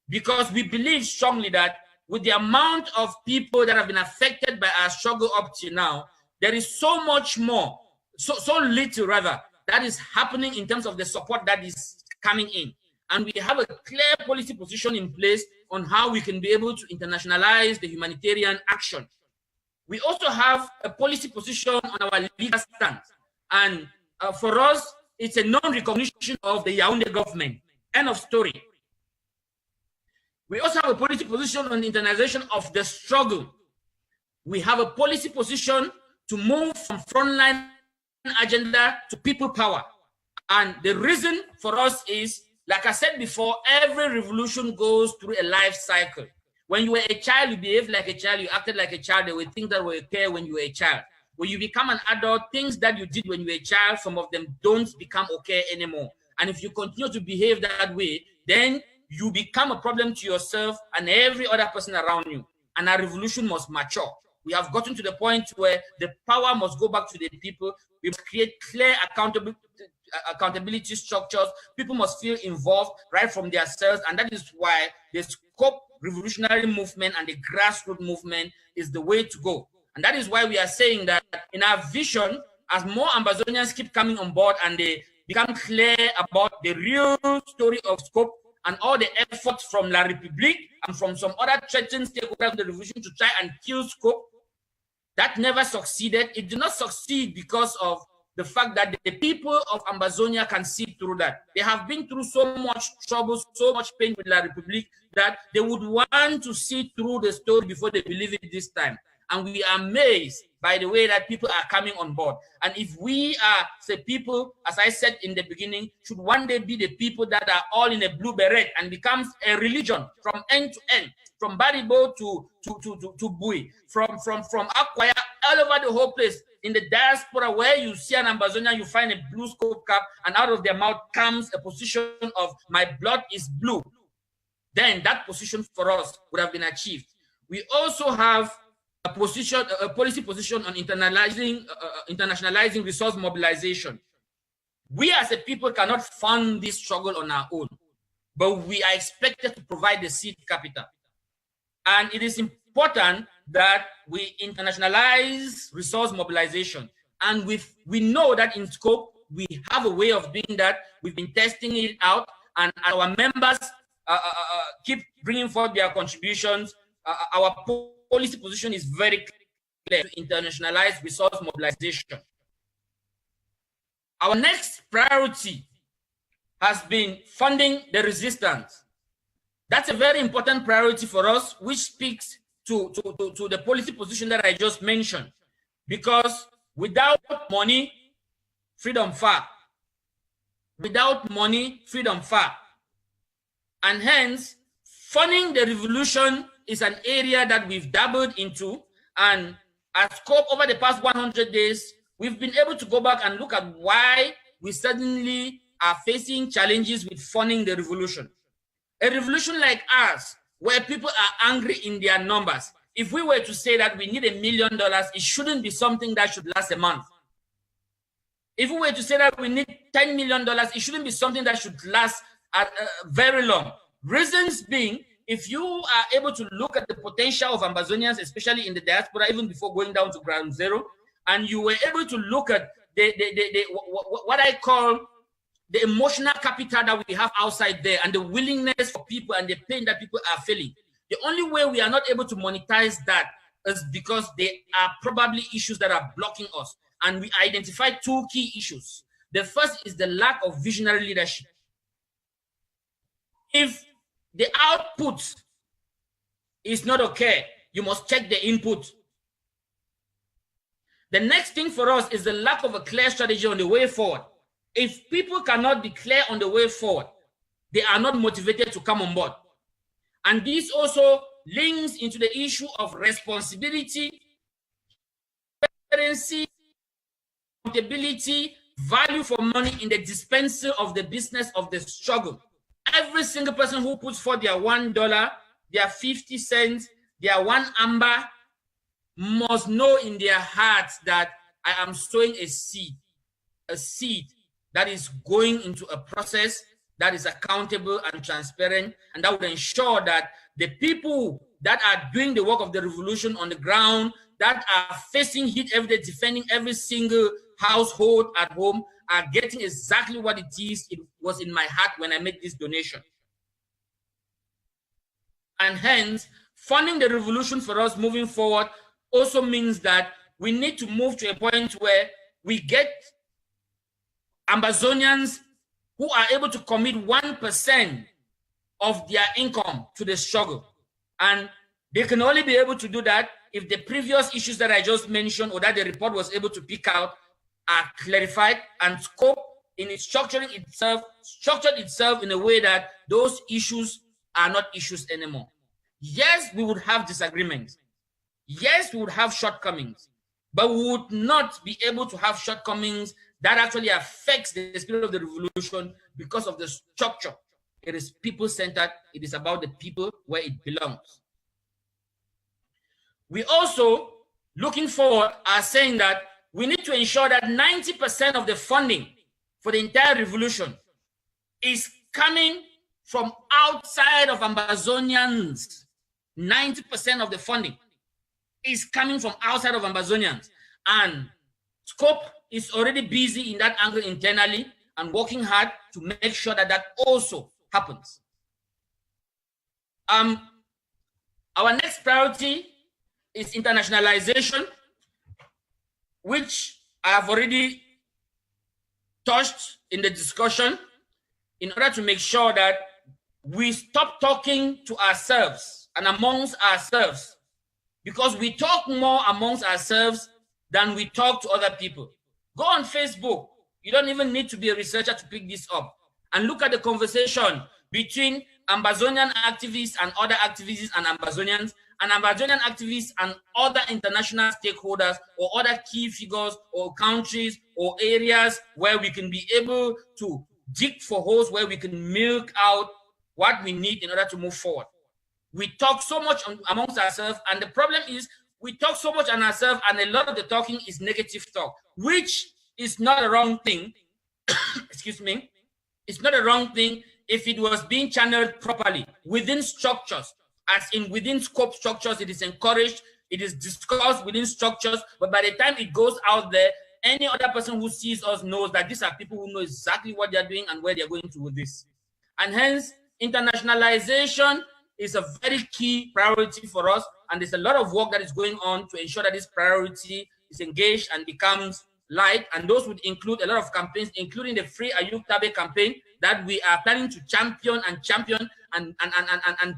[SPEAKER 1] because we believe strongly that with the amount of people that have been affected by our struggle up to now, there is so much more, so little rather, that is happening in terms of the support that is coming in. And we have a clear policy position in place on how we can be able to internationalize the humanitarian action. We also have a policy position on our legal stance. And for us, it's a non-recognition of the Yaoundé government. End of story. We also have a policy position on the internationalization of the struggle. We have a policy position to move from frontline agenda to people power. And the reason for us is, like I said before, every revolution goes through a life cycle. When you were a child, you behaved like a child, you acted like a child, there were things that were okay when you were a child. When you become an adult, things that you did when you were a child, some of them don't become okay anymore. And if you continue to behave that way, then you become a problem to yourself and every other person around you. And our revolution must mature. We have gotten to the point where the power must go back to the people. We must create clear accountability structures. People must feel involved right from their cells. And that is why the SCOPE revolutionary movement and the grassroots movement is the way to go. And that is why we are saying that in our vision, as more Ambazonians keep coming on board and they become clear about the real story of SCOPE and all the efforts from La République and from some other threatened stakeholders of the revolution to try and kill SCOPE, that never succeeded. It did not succeed because of the fact that the people of Ambazonia can see through that. They have been through so much trouble, so much pain with La République that they would want to see through the story before they believe it this time. And we are amazed by the way that people are coming on board. And if we are, say, people, as I said in the beginning, should one day be the people that are all in a blue beret and becomes a religion from end to end, from Baribo to Bui, from Akwaya, all over the whole place. In the diaspora, where you see an Ambazonian, you find a blue SCOPE cap, and out of their mouth comes a position of my blood is blue. Then that position for us would have been achieved. We also have a policy position on internationalizing resource mobilization. We as a people cannot fund this struggle on our own, but we are expected to provide the seed capital. And it is important that we internationalize resource mobilization. And we know that in SCOPE, we have a way of doing that. We've been testing it out, and our members keep bringing forth their contributions. Our policy position is very clear to internationalize resource mobilization. Our next priority has been funding the resistance. That's a very important priority for us, which speaks to the policy position that I just mentioned. Because without money, freedom far. Without money, freedom far. And hence, Funding the revolution is an area that we've dabbled into, and at scope over the past 100 days, we've been able to go back and look at why we suddenly are facing challenges with funding the revolution. A revolution like ours, where people are angry in their numbers, if we were to say that we need $1 million, it shouldn't be something that should last a month. If we were to say that we need $10 million, it shouldn't be something that should last very long. Reasons being, if you are able to look at the potential of Ambazonians, especially in the diaspora, even before going down to ground zero, and you were able to look at what I call the emotional capital that we have outside there, and the willingness for people and the pain that people are feeling. The only way we are not able to monetize that is because there are probably issues that are blocking us. And we identified 2 key issues. The first is the lack of visionary leadership. If the output is not okay, you must check the input. The next thing for us is the lack of a clear strategy on the way forward. If people cannot be clear on the way forward, they are not motivated to come on board. And this also links into the issue of responsibility, transparency, accountability, value for money in the dispensing of the business of the struggle. Every single person who puts forth their $1, their 50 cents, their 1 amber must know in their hearts that I am sowing a seed that is going into a process that is accountable and transparent, and that would ensure that the people that are doing the work of the revolution on the ground, that are facing heat every day, defending every single household at home, are getting exactly what it is. It was in my heart when I made this donation. And hence, funding the revolution for us moving forward also means that we need to move to a point where we get Ambazonians who are able to commit 1% of their income to the struggle. And they can only be able to do that if the previous issues that I just mentioned, or that the report was able to pick out, are clarified and scope in its structured itself in a way that those issues are not issues anymore. Yes, we would have disagreements. Yes, we would have shortcomings, but we would not be able to have shortcomings that actually affects the spirit of the revolution because of the structure. It is people-centered. It is about the people where it belongs. We also, looking forward, are saying that we need to ensure that 90% of the funding for the entire revolution is coming from outside of Ambazonians. 90% of the funding is coming from outside of Ambazonians. And Scope is already busy in that angle internally and working hard to make sure that that also happens. Our next priority is internationalization, which I have already touched in the discussion, in order to make sure that we stop talking to ourselves and amongst ourselves, because we talk more amongst ourselves than we talk to other people. Go on Facebook. You don't even need to be a researcher to pick this up, and look at the conversation between Ambazonian activists and other activists and Ambazonians activists and other international stakeholders or other key figures or countries or areas where we can be able to dig for holes where we can milk out what we need in order to move forward. We talk so much amongst ourselves, and the problem is we talk so much on ourselves, and a lot of the talking is negative talk, which is not a wrong thing. Excuse me. It's not a wrong thing if it was being channeled properly within structures, as in within scope structures. It is encouraged, it is discussed within structures, but by the time it goes out there, any other person who sees us knows that these are people who know exactly what they're doing and where they're going to with this. And hence, internationalization is a very key priority for us, and there's a lot of work that is going on to ensure that this priority is engaged and becomes light. And those would include a lot of campaigns, including the Free Ayub Tabe campaign that we are planning to champion and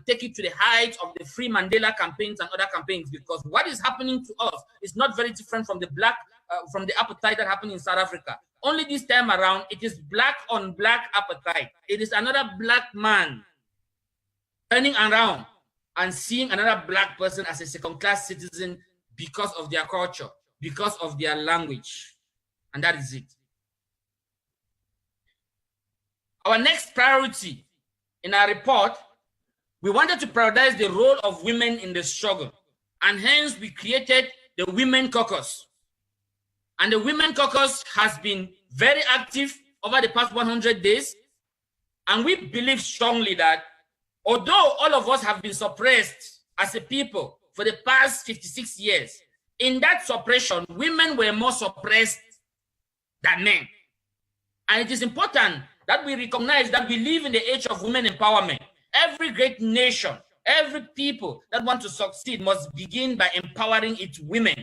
[SPEAKER 1] take it to the heights of the Free Mandela campaigns and other campaigns, because what is happening to us is not very different from the apartheid that happened in South Africa. Only this time around, it is black on black apartheid. It is another black man turning around and seeing another black person as a second-class citizen because of their culture, because of their language. And that is it. Our next priority in our report, we wanted to prioritize the role of women in the struggle. And hence we created the Women Caucus. And the Women Caucus has been very active over the past 100 days. And we believe strongly that although all of us have been suppressed as a people for the past 56 years, in that suppression, women were more suppressed than men. And it is important that we recognize that we live in the age of women empowerment. Every great nation, every people that want to succeed must begin by empowering its women.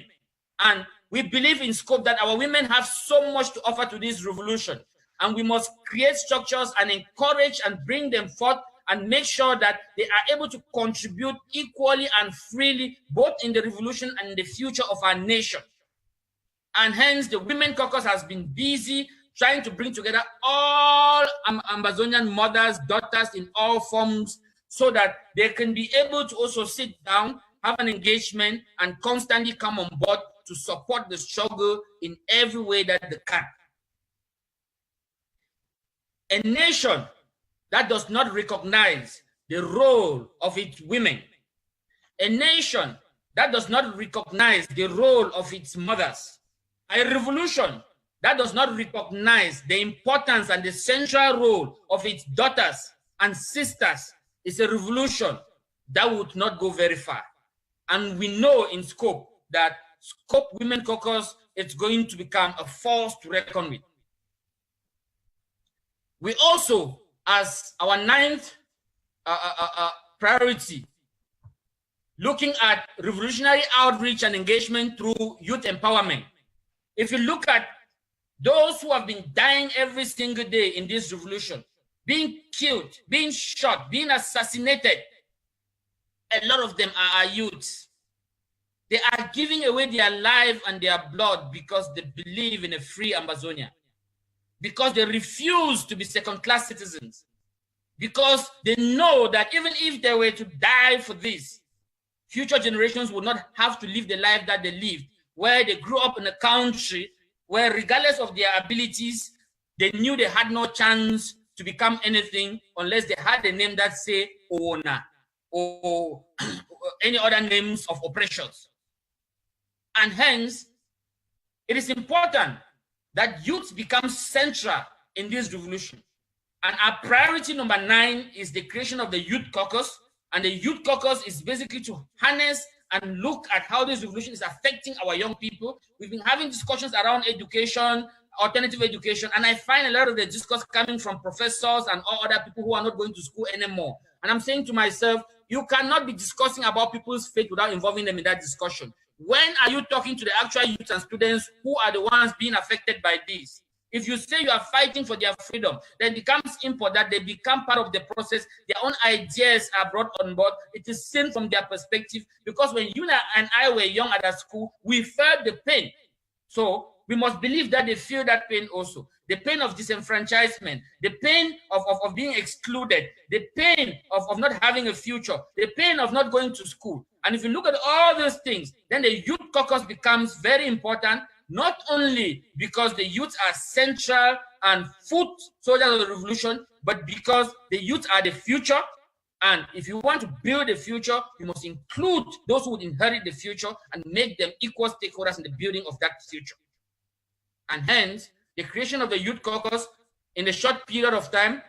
[SPEAKER 1] And we believe in scope that our women have so much to offer to this revolution. And we must create structures and encourage and bring them forth and make sure that they are able to contribute equally and freely, both in the revolution and in the future of our nation. And hence the Women Caucus has been busy trying to bring together all Amazonian mothers, daughters in all forms, so that they can be able to also sit down, have an engagement, and constantly come on board to support the struggle in every way that they can. A nation that does not recognize the role of its women, a nation that does not recognize the role of its mothers, a revolution that does not recognize the importance and the central role of its daughters and sisters is a revolution that would not go very far. And we know in scope that Scope Women Caucus is going to become a force to reckon with. We also, as our ninth priority, looking at revolutionary outreach and engagement through youth empowerment. If you look at those who have been dying every single day in this revolution, being killed, being shot, being assassinated, a lot of them are youths. They are giving away their life and their blood because they believe in a free Amazonia, because they refuse to be second-class citizens, because they know that even if they were to die for this, future generations would not have to live the life that they lived, where they grew up in a country where regardless of their abilities, they knew they had no chance to become anything unless they had a name that say Oona or any other names of oppressions. And hence, it is important that youth become central in this revolution. And our priority number 9 is the creation of the Youth Caucus. And the Youth Caucus is basically to harness and look at how this revolution is affecting our young people. We've been having discussions around education, alternative education, and I find a lot of the discourse coming from professors and all other people who are not going to school anymore. And I'm saying to myself, you cannot be discussing about people's faith without involving them in that discussion. When are you talking to the actual youth and students who are the ones being affected by this? If you say you are fighting for their freedom, then it becomes important that they become part of the process. Their own ideas are brought on board. It is seen from their perspective, because when you and I were young at school, we felt the pain. So we must believe that they feel that pain also. The pain of disenfranchisement, the pain of being excluded, the pain of not having a future, the pain of not going to school. And if you look at all those things, then the Youth Caucus becomes very important, not only because the youth are central and foot soldiers of the revolution, but because the youth are the future. And if you want to build the future, you must include those who would inherit the future and make them equal stakeholders in the building of that future. And hence, the creation of the Youth Caucus in a short period of time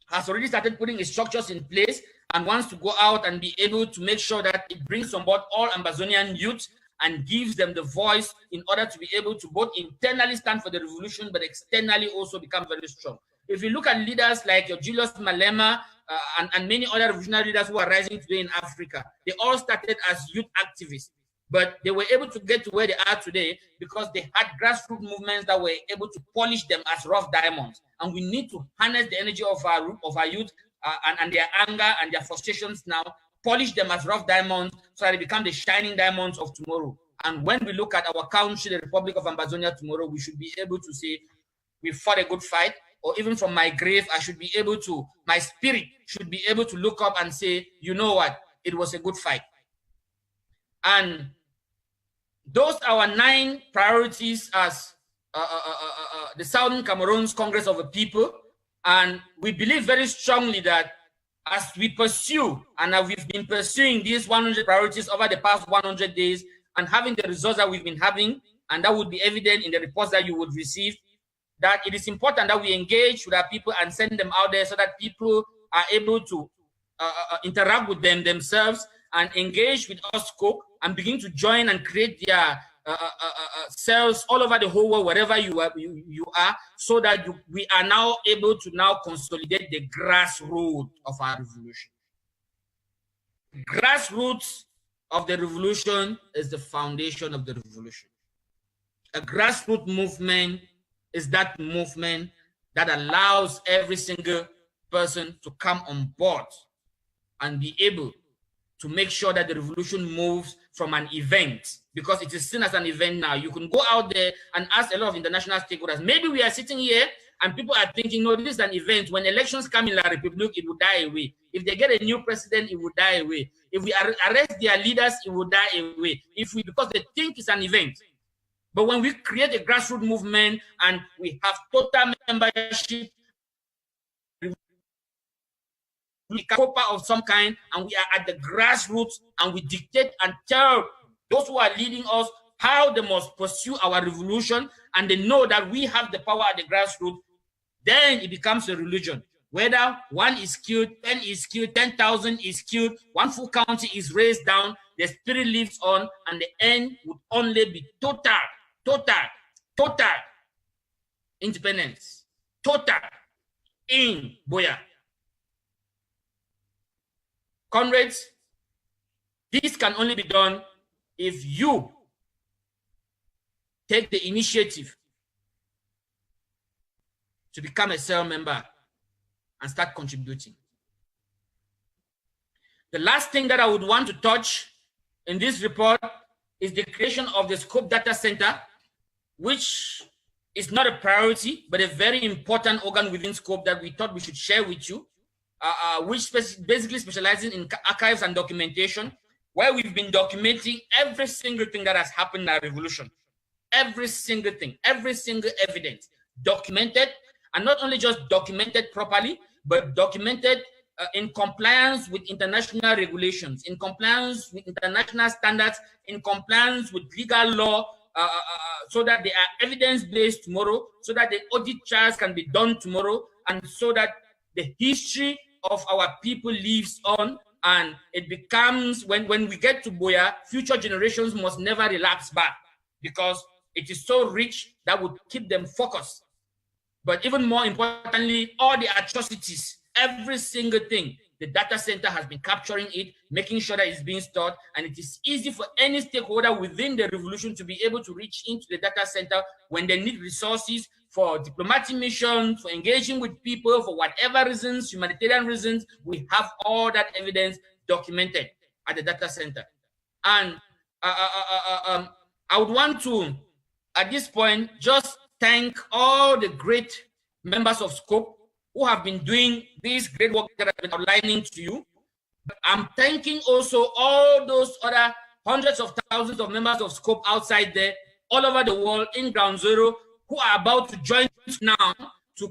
[SPEAKER 1] has already started putting its structures in place and wants to go out and be able to make sure that it brings on board all Amazonian youth and gives them the voice in order to be able to both internally stand for the revolution, but externally also become very strong. If you look at leaders like your Julius Malema and many other revolutionary leaders who are rising today in Africa, they all started as youth activists, but they were able to get to where they are today because they had grassroots movements that were able to polish them as rough diamonds. And we need to harness the energy of our youth and their anger and their frustrations now, polish them as rough diamonds so that they become the shining diamonds of tomorrow. And when we look at our country, the Republic of Amazonia tomorrow, we should be able to say we fought a good fight, or even from my grave, I should be able to, my spirit should be able to look up and say, you know what, it was a good fight. And those are our 9 priorities as the Southern Cameroons Congress of the People. And we believe very strongly that as we pursue, and we've been pursuing these 100 priorities over the past 100 days and having the results that we've been having, and that would be evident in the reports that you would receive, that it is important that we engage with our people and send them out there so that people are able to interact with them themselves and engage with us scope and begin to join and create their cells all over the whole world, wherever you are, so that we are now able to now consolidate the grassroots of our revolution. Grassroots of the revolution is the foundation of the revolution. A grassroots movement is that movement that allows every single person to come on board and be able to make sure that the revolution moves from an event, because it is seen as an event now. You can go out there and ask a lot of international stakeholders. Maybe we are sitting here and people are thinking, no, this is an event. When elections come in La Republique, it will die away. If they get a new president, it will die away. If we arrest their leaders, it will die away. Because they think it's an event. But when we create a grassroots movement and we have total membership, we COPA of some kind, and we are at the grassroots, and we dictate and tell those who are leading us how they must pursue our revolution, and they know that we have the power at the grassroots, then it becomes a religion. Whether 1 is killed, 10 is killed, 10,000 is killed, 1 full county is raised down, the spirit lives on, and the end would only be total independence, total in Buea. Comrades, this can only be done if you take the initiative to become a cell member and start contributing. The last thing that I would want to touch in this report is the creation of the Scope Data Center, which is not a priority, but a very important organ within Scope that we thought we should share with you, which basically specializes in archives and documentation, where we've been documenting every single thing that has happened in our revolution. Every single thing, every single evidence documented, and not only just documented properly, but documented in compliance with international regulations, in compliance with international standards, in compliance with legal law, so that they are evidence-based tomorrow, so that the audit trials can be done tomorrow, and so that the history of our people lives on, and it becomes, when we get to Buea, future generations must never relapse back, because it is so rich that would keep them focused. But even more importantly, all the atrocities, every single thing, the data center has been capturing it, making sure that it's being stored, and it is easy for any stakeholder within the revolution to be able to reach into the data center when they need resources for diplomatic missions, for engaging with people, for whatever reasons, humanitarian reasons. We have all that evidence documented at the data center. And I would want to, at this point, just thank all the great members of Scope who have been doing this great work that I've been outlining to you. But I'm thanking also all those other hundreds of thousands of members of Scope outside there, all over the world, in Ground Zero, who are about to join us now so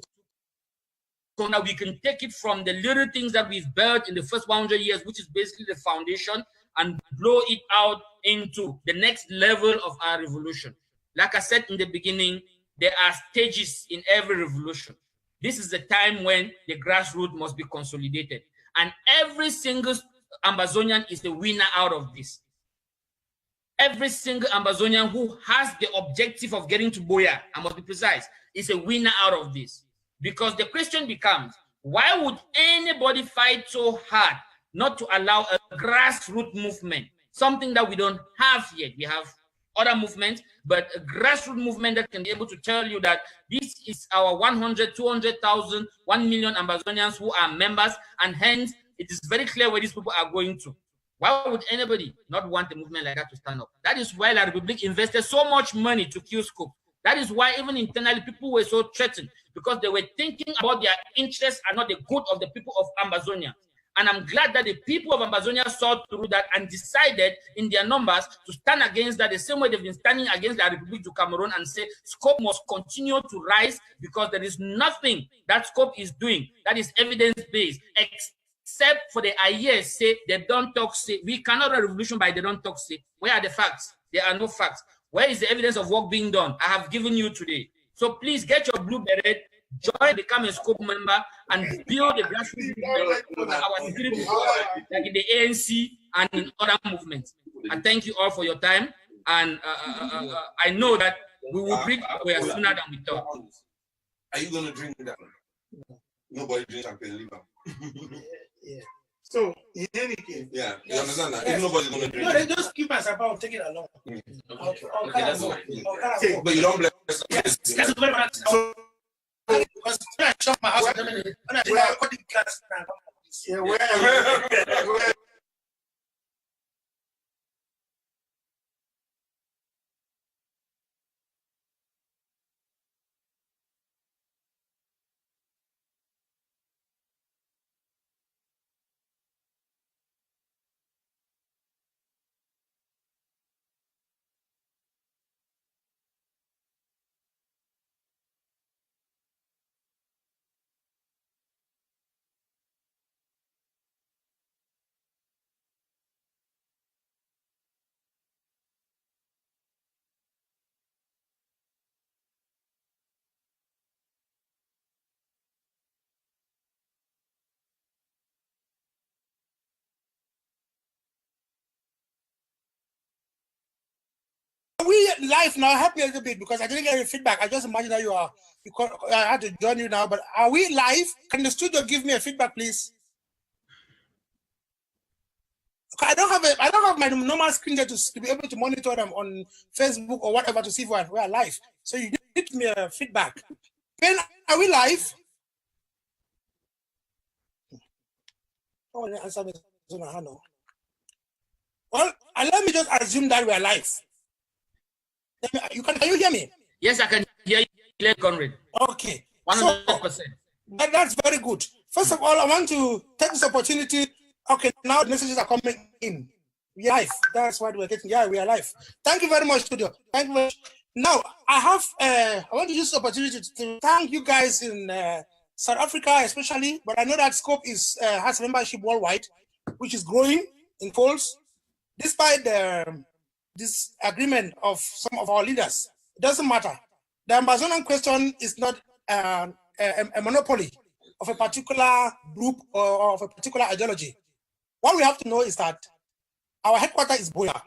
[SPEAKER 1] that we can take it from the little things that we've built in the first 100 years, which is basically the foundation, and blow it out into the next level of our revolution. Like I said in the beginning, there are stages in every revolution. This is the time when the grassroots must be consolidated. And every single Ambazonian is the winner out of this. Every single Ambazonian who has the objective of getting to Buea, I must be precise, is a winner out of this. Because the question becomes, why would anybody fight so hard not to allow a grassroots movement, something that we don't have yet? We have other movements, but a grassroots movement that can be able to tell you that this is our 100, 200,000, 1 million Ambazonians who are members, and hence it is very clear where these people are going to. Why would anybody not want a movement like that to stand up? That is why La Republique invested so much money to kill Scope. That is why even internally people were so threatened, because they were thinking about their interests and not the good of the people of Amazonia. And I'm glad that the people of Amazonia saw through that and decided in their numbers to stand against that the same way they've been standing against the Republic of Cameroon and say scope must continue to rise, because there is nothing that scope is doing that is evidence-based, except for the ideas say they don't talk say. We cannot run a revolution by they don't talk say. Where are the facts? There are no facts. Where is the evidence of work being done? I have given you today. So please get your blue beret, join, become a scope member, and build a grassroots movement our security, like in the ANC and in other movements. And thank you all for your time. And I know that we will bring sooner than we thought.
[SPEAKER 2] Are you going to drink that? Nobody drinks champagne, leave them.
[SPEAKER 3] Yeah. So, in any case.
[SPEAKER 2] Yeah, you understand that? If nobody's going to drink.
[SPEAKER 3] No, they just keep us about take it along. Okay, that's
[SPEAKER 2] okay. But you don't blame us.
[SPEAKER 3] Yes, that's very much. So, because when I shop my house, when I do a coding class, yeah, where we live now? Help me a little bit because I didn't get any feedback. I just imagine that I had to join you now. But are we live? Can the studio give me a feedback, please? I don't have my normal screen there to be able to monitor them on Facebook or whatever to see if we are live. So you need me a feedback. Ben, are we live? Oh, answer me. Well, let me just assume that we are live. Can you hear me?
[SPEAKER 1] Yes, I can hear you, Conrad.
[SPEAKER 3] Okay.
[SPEAKER 1] 100%.
[SPEAKER 3] That's very good. First of all, I want to take this opportunity. Okay, now the messages are coming in. We are live. That's what we're getting. Yeah, we are live. Thank you very much, studio. Thank you very much. Now, I want to use this opportunity to thank you guys in South Africa, especially. But I know that Scope has membership worldwide, which is growing in folds, despite this agreement of some of our leaders. It doesn't matter. The Amazonian question is not a monopoly of a particular group or of a particular ideology. What we have to know is that our headquarters is Buea,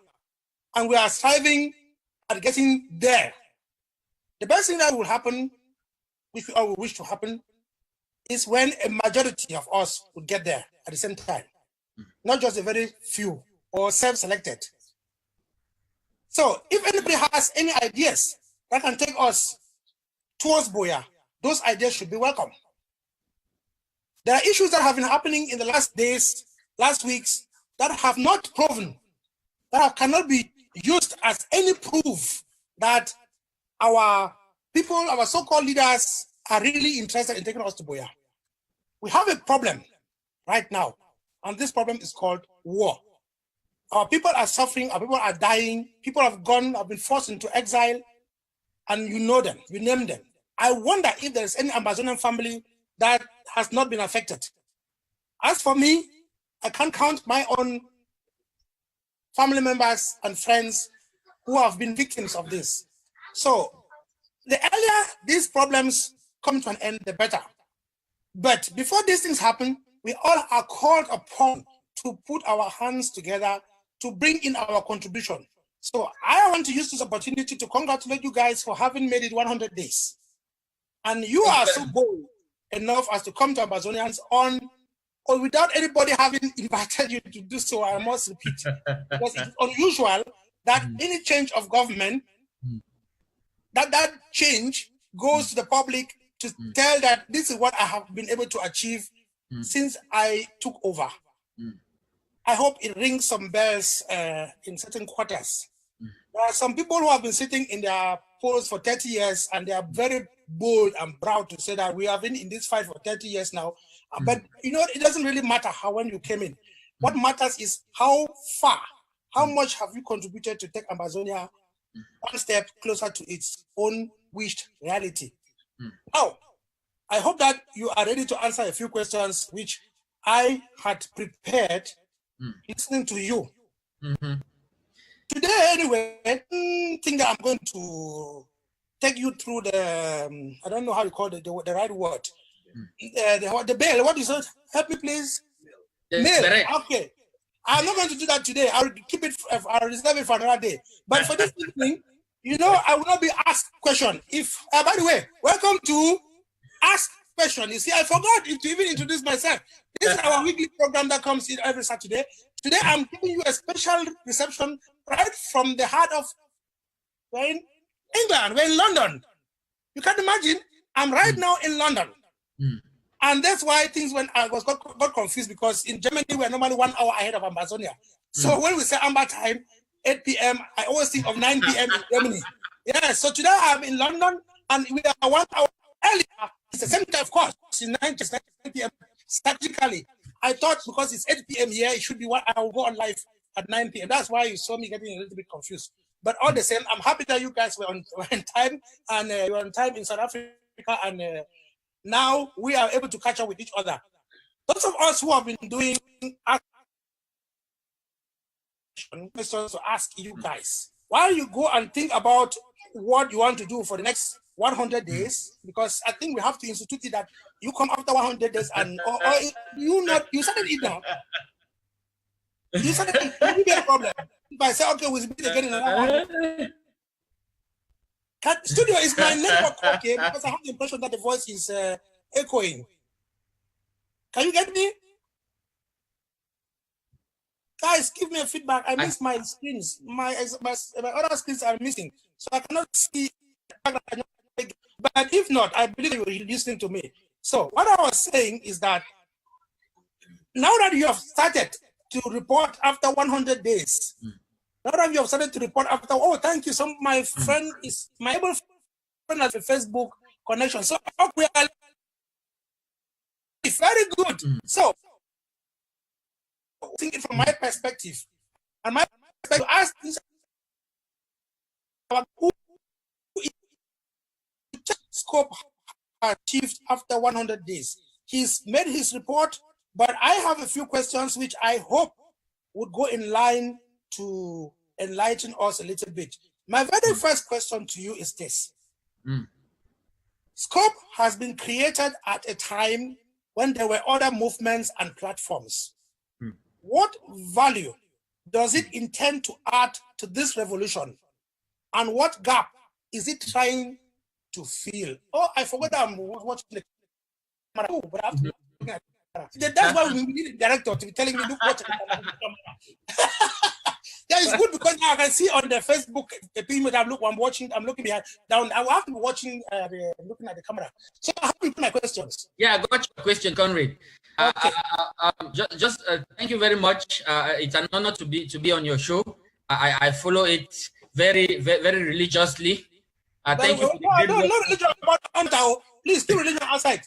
[SPEAKER 3] and we are striving at getting there. The best thing that will happen, which we all wish to happen, is when a majority of us will get there at the same time, not just a very few or self-selected. So if anybody has any ideas that can take us towards Buea, those ideas should be welcome. There are issues that have been happening in the last days, last weeks, that have not proven, that cannot be used as any proof that our people, our so-called leaders, are really interested in taking us to Buea. We have a problem right now, and this problem is called war. Our people are suffering, our people are dying, people have been forced into exile, and you know them, you name them. I wonder if there's any Amazonian family that has not been affected. As for me, I can't count my own family members and friends who have been victims of this. So the earlier these problems come to an end, the better. But before these things happen, we all are called upon to put our hands together to bring in our contribution. So I want to use this opportunity to congratulate you guys for having made it 100 days. And you are so bold enough as to come to Amazonians on or without anybody having invited you to do so. I must repeat, because it's unusual that any change of government, that change goes to the public to tell that this is what I have been able to achieve since I took over. I hope it rings some bells in certain quarters. There are some people who have been sitting in their post for 30 years, and they are very bold and proud to say that we have been in this fight for 30 years now. But you know, it doesn't really matter how when you came in. What matters is how far, how much have you contributed to take Amazonia one step closer to its own wished reality. Now, I hope that you are ready to answer a few questions which I had prepared listening to you. Today, anyway, I think that I'm going to take you through the, I don't know how you call it, the right word. The bail, what is it? Help me, please. Mail. Okay. I'm not going to do that today. I'll keep it, I'll reserve it for another day. But for this evening, you know, I will not be asked question. If, by the way, welcome to Ask Question. You see, I forgot to even introduce myself. This is our weekly program that comes in every Saturday. Today, I'm giving you a special reception right from the heart of, we're in England, we're in London. You can imagine, I'm right now in London. And that's why things when I got confused, because in Germany, we're normally 1 hour ahead of Amazonia. So when we say Amber time, 8 p.m., I always think of 9 p.m. in Germany. Yeah, so today I'm in London, and we are 1 hour earlier. It's the same time, of course. It's 9 p.m. Statistically, I thought because it's 8 p.m. here, it should be I will go on live at 9 p.m. That's why you saw me getting a little bit confused. But all the same, I'm happy that you guys were on time, and you're on time in South Africa, and now we are able to catch up with each other. Those of us who have been doing questions to ask you guys, while you go and think about what you want to do for the next 100 days, because I think we have to institute it that you come after 100 days and or you started it now. You started it, it will be a problem. If I say, okay, we'll be again in another 100. Studio, is my network okay? Because I have the impression that the voice is echoing. Can you get me? Guys, give me a feedback. I missed my screens. My other screens are missing. So I cannot see. But if not, I believe you're listening to me. So what I was saying is that now that you have started to report after 100 days, now that you have started to report after, oh, thank you. So my friend is, my able friend has a Facebook connection. So we are very good. So thinking from my perspective, and my perspective, ask this, who Scope achieved after 100 days. He's made his report, but I have a few questions which I hope would go in line to enlighten us a little bit. My very first question to you is this. Scope has been created at a time when there were other movements and platforms. What value does it intend to add to this revolution? And what gap is it trying to fill? Oh, I forgot that I'm watching the camera. Oh, but I have to look at the camera. That's why we need a director to be telling me, look, watch the camera. Yeah, it's good because now I can see on the Facebook the people that I'm looking behind down. I will have to be watching looking at the camera. So I have to put my questions.
[SPEAKER 1] Yeah, I got your question, Conrad.
[SPEAKER 3] Okay.
[SPEAKER 1] Thank you very much. It's an honor to be on your show. I follow it very religiously. Thank you.
[SPEAKER 3] No religion about Antao. Please keep religion outside.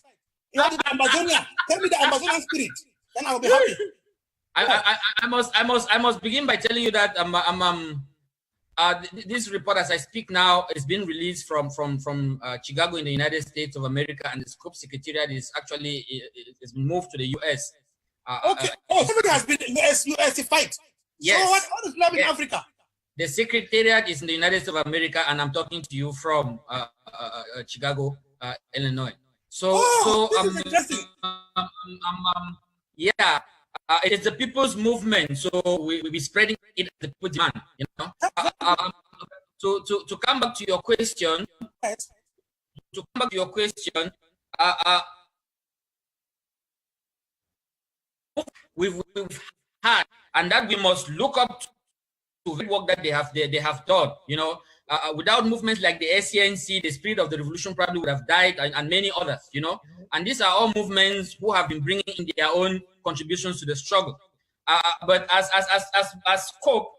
[SPEAKER 3] You have the Amazonia. Tell me the Amazonian spirit. Then I will be happy.
[SPEAKER 1] I must begin by telling you that this report, as I speak now, is being released from Chicago in the United States of America, and the Scope Secretariat is actually is moved to the US.
[SPEAKER 3] Okay. Somebody has been US-ified.
[SPEAKER 1] Yes.
[SPEAKER 3] So what is love in Africa?
[SPEAKER 1] The Secretariat is in the United States of America, and I'm talking to you from Chicago, Illinois.
[SPEAKER 3] This is interesting.
[SPEAKER 1] Yeah. It's the people's movement, so we be spreading it as the people demand, you know. To come back to your question, we've had, and that we must look up to the work that they have done, you know. Without movements like the SCNC, the Spirit of the Revolution probably would have died, and many others, you know. And these are all movements who have been bringing in their own contributions to the struggle. But as Scope,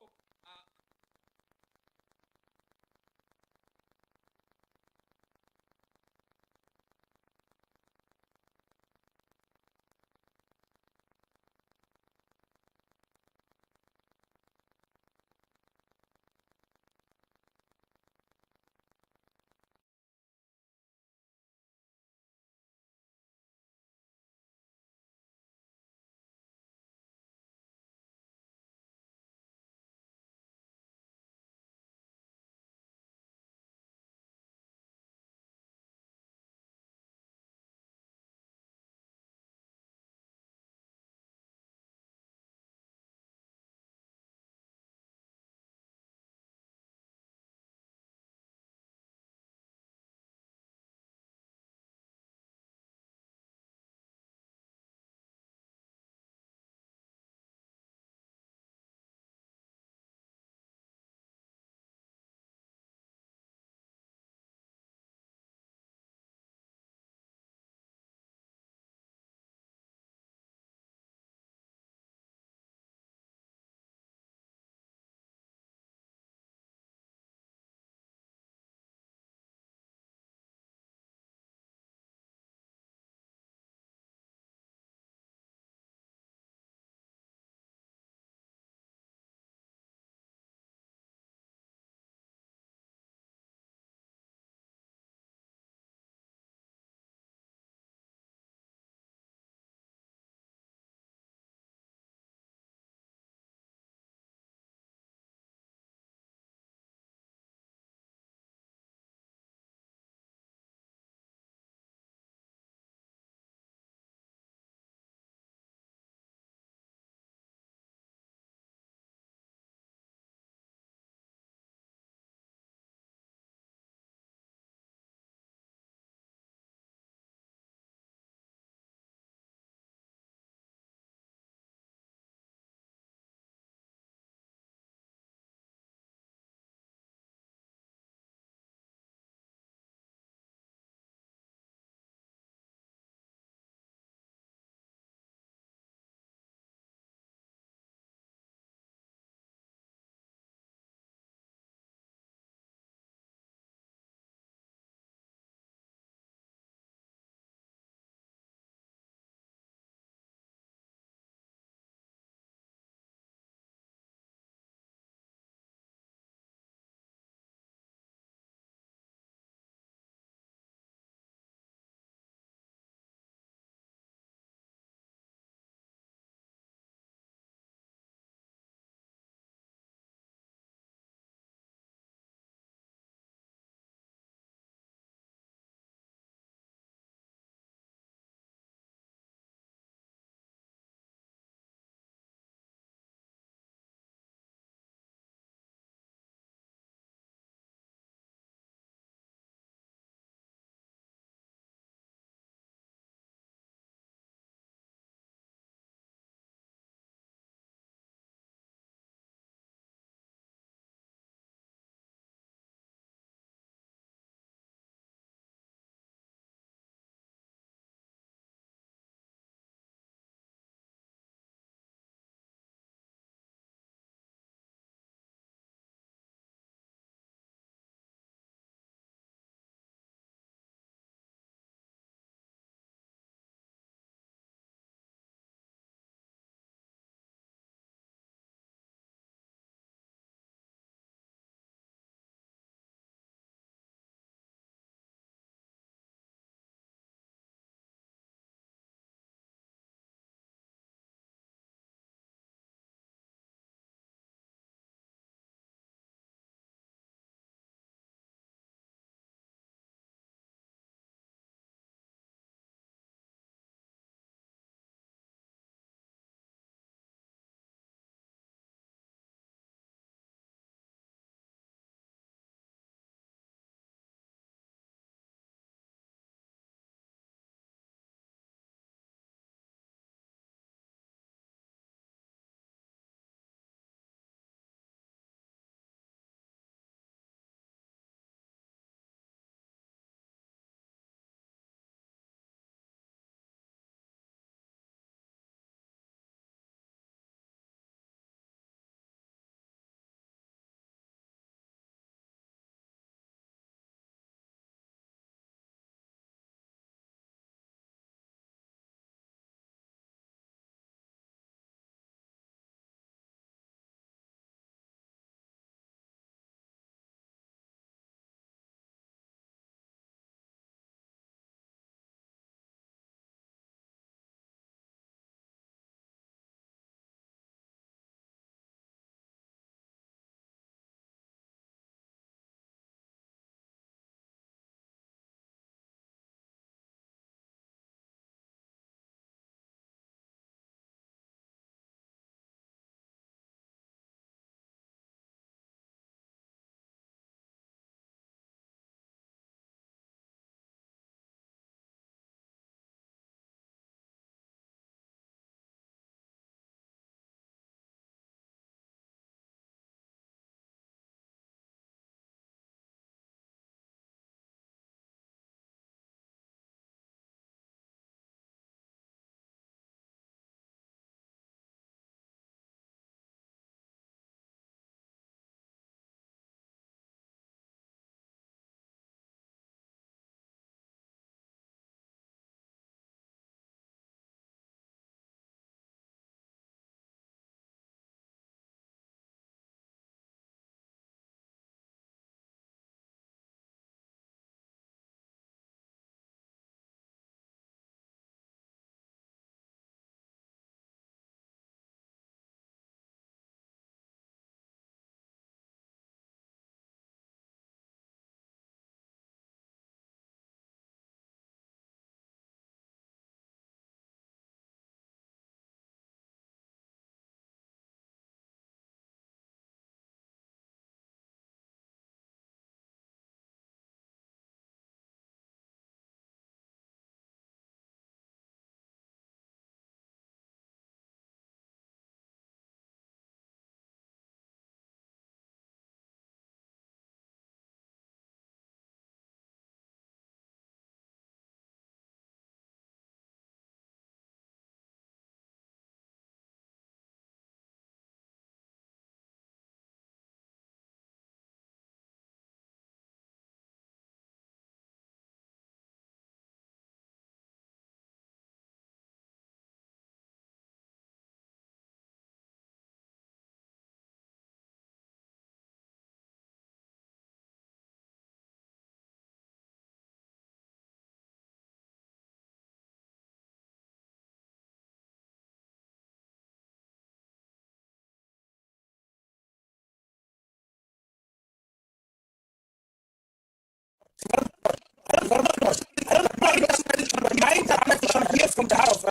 [SPEAKER 3] My interpretation here from the heart of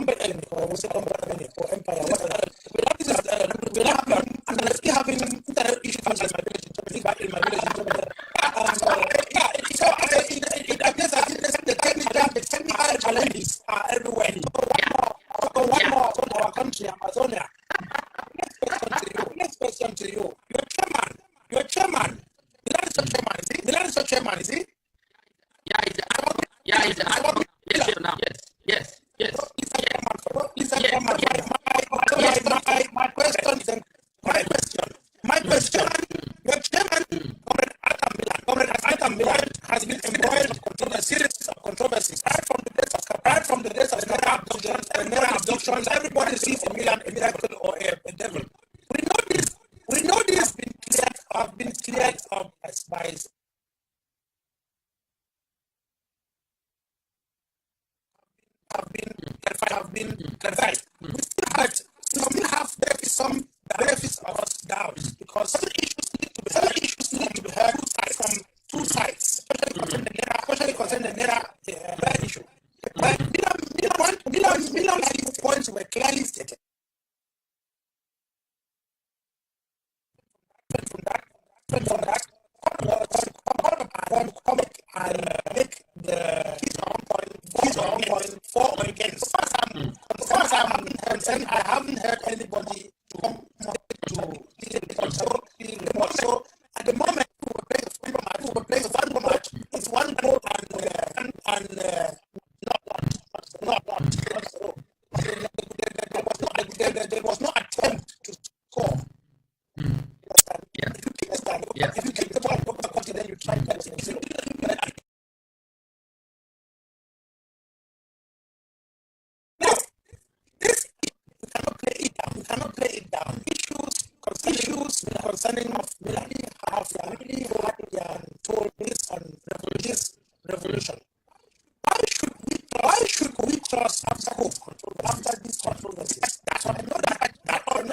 [SPEAKER 3] empire. I'm still having internet issues in my village. So it appears as if the technical challenges are everywhere. One more from our country, Amazonia. Next question to you. Your chairman. Milan is your chairman, is he?
[SPEAKER 1] Yes.
[SPEAKER 3] My question. Your chairman, Comrade Milan, has been embroiled in a series of controversies. Right from the days of Naira abductions, everybody sees in Milan a miracle or a devil. We know this have been cleared up by have been clarified. We still have some benefits of doubt because some issues need to be heard from two sides, especially concerning the Naira issue. But Milan's points were clearly stated. From that, and make his own point for or against. As far as I'm concerned, I haven't heard anybody to come to so at the moment, we will play one match. It's one goal and there was no attempt to score. If you keep the ball over the court, then you try to we cannot play it down. Issues concerning Milan have really had told this and this revolution. Why should we trust after these controversies? That's what I know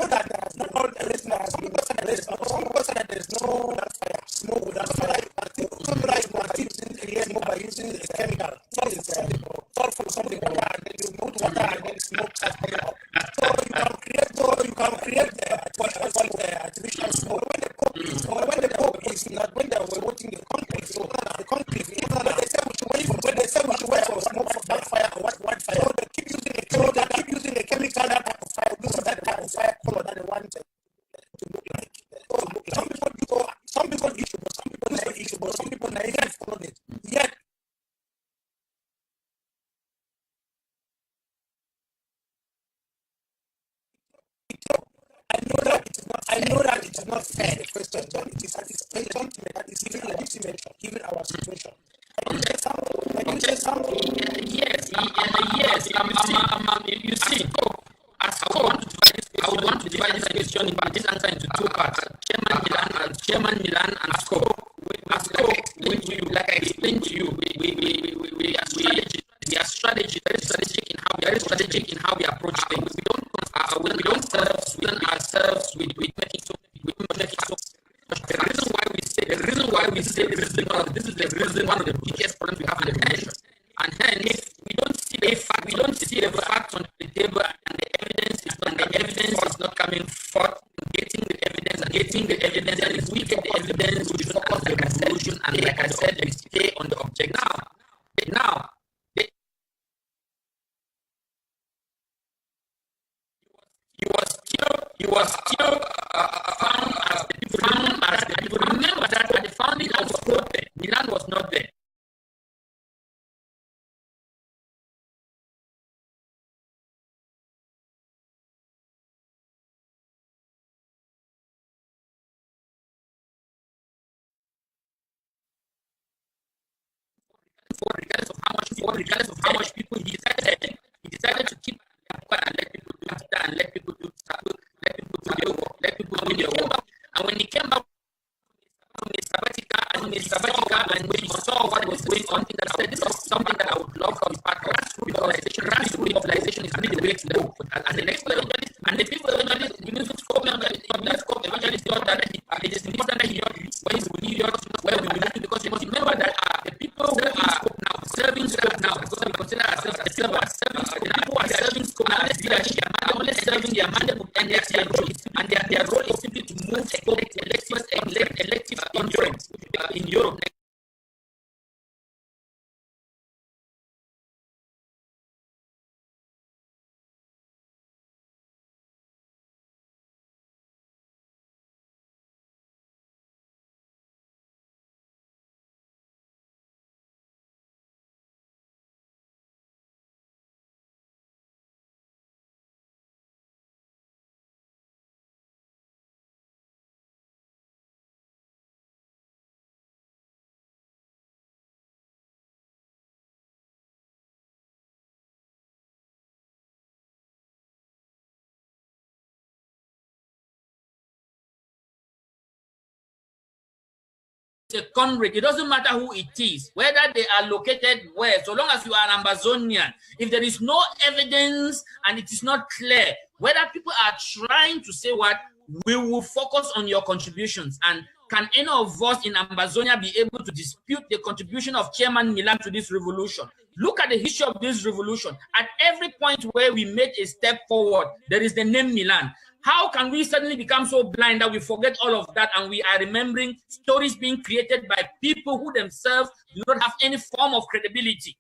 [SPEAKER 3] that there has not all everything that has been raised. Some people say that there is no smoke without fire. Some like using smoke by using a chemical. So it's all from something and then you put water and then smoke starts coming out. So you can create the artificial smoke. When the Pope is not when they were watching the concrete, when they say we should wait for smoke for that fire or what fire, so they keep using the chemical that type of fire, that type of fire color that they want to look like. So some people issue, but some people not issue, but some people not follow it. Yet I know that it is not fair, the question, but it is anticipation that is even legitimate given our situation. Can you say something?
[SPEAKER 1] Yes. You see, I would want to divide this question into this answer into two parts: Chairman Milan, and scope. Like I explained to you, we are very strategic in how we approach things. We don't serve ourselves with making so. The reason why we say this is the reason one of the biggest problems we have in the nation. And hence, if we don't see the facts on the table and the evidence is not coming forth, getting the evidence, and if we get the evidence, we focus the resolution, and like I said, we stay on the object. Now, you was still found as the people. Remember that at the founding of Scope, Milan was not there. Regardless of how much people he decided to keep and let people do that and let people do their work, let people do their work. And when he came back from his sabbatical and when he saw what was going on, I said, this is something that I would love to be part of. Grassroots mobilization is really the way to go. As the next level, and the people eventually thought that it is important that he when he's in New York where we believe, because you must remember that the people who are serving scope now, because we consider ourselves as people who are serving scope now, leadership, are only serving their mandate and their role is simply to move scope elective influence in Europe. A convict, it doesn't matter who it is, whether they are located where, so long as you are an Amazonian, if there is no evidence and it is not clear whether people are trying to say what, we will focus on your contributions. And can any of us in Amazonia be able to dispute the contribution of Chairman Milan to this revolution? Look at the history of this revolution. At every point where we made a step forward, there is the name Milan. How can we suddenly become so blind that we forget all of that and we are remembering stories being created by people who themselves do not have any form of credibility?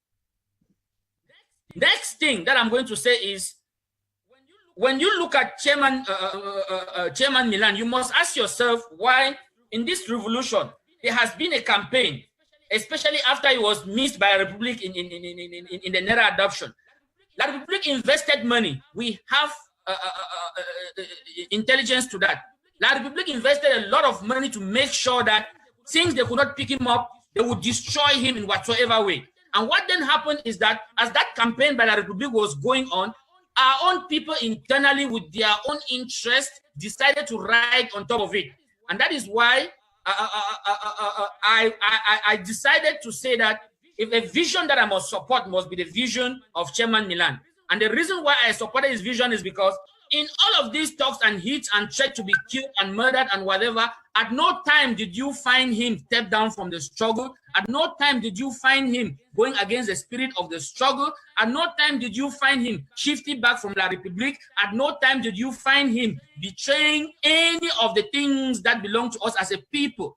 [SPEAKER 1] Next thing that I'm going to say is, when you look at Chairman Milan, you must ask yourself why in this revolution there has been a campaign, especially after it was missed by a Republic in the Naira adoption. La Republic invested money. We have intelligence to that. La Republic invested a lot of money to make sure that since they could not pick him up, they would destroy him in whatsoever way. And what then happened is that as that campaign by La Republic was going on, our own people internally with their own interest decided to ride on top of it. And that is why I decided to say that if a vision that I must support must be the vision of Chairman Milan. And the reason why I supported his vision is because in all of these talks and hits and threats to be killed and murdered and whatever, at no time did you find him step down from the struggle. At no time did you find him going against the spirit of the struggle. At no time did you find him shifting back from La République. At no time did you find him betraying any of the things that belong to us as a people.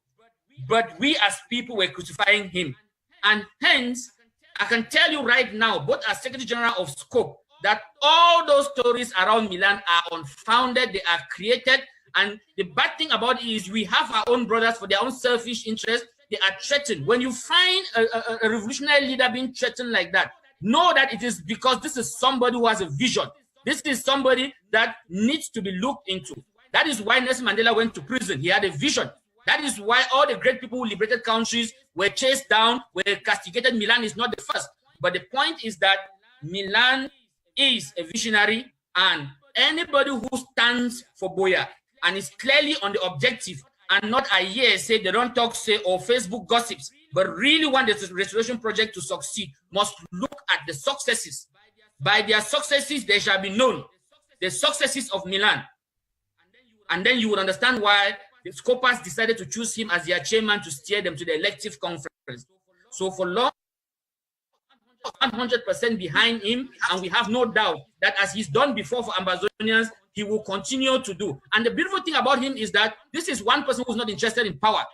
[SPEAKER 1] But we as people were crucifying him. And hence, I can tell you right now, both as Secretary General of Scope, that all those stories around Milan are unfounded, they are created, and the bad thing about it is we have our own brothers for their own selfish interests. They are threatened. When you find a revolutionary leader being threatened like that, know that it is because this is somebody who has a vision. This is somebody that needs to be looked into. That is why Nelson Mandela went to prison. He had a vision. That is why all the great people who liberated countries were chased down, were castigated. Milan is not the first. But the point is that Milan is a visionary, and anybody who stands for Boya and is clearly on the objective and not a say they don't talk, say, or Facebook gossips, but really want the restoration project to succeed, must look at the successes. By their successes, they shall be known. The successes of Milan. And then you would understand why the Scopers decided to choose him as their chairman to steer them to the elective conference. So for long, 100% behind him, and we have no doubt that as he's done before for Amazonians, he will continue to do. And the beautiful thing about him is that this is one person who's not interested in power.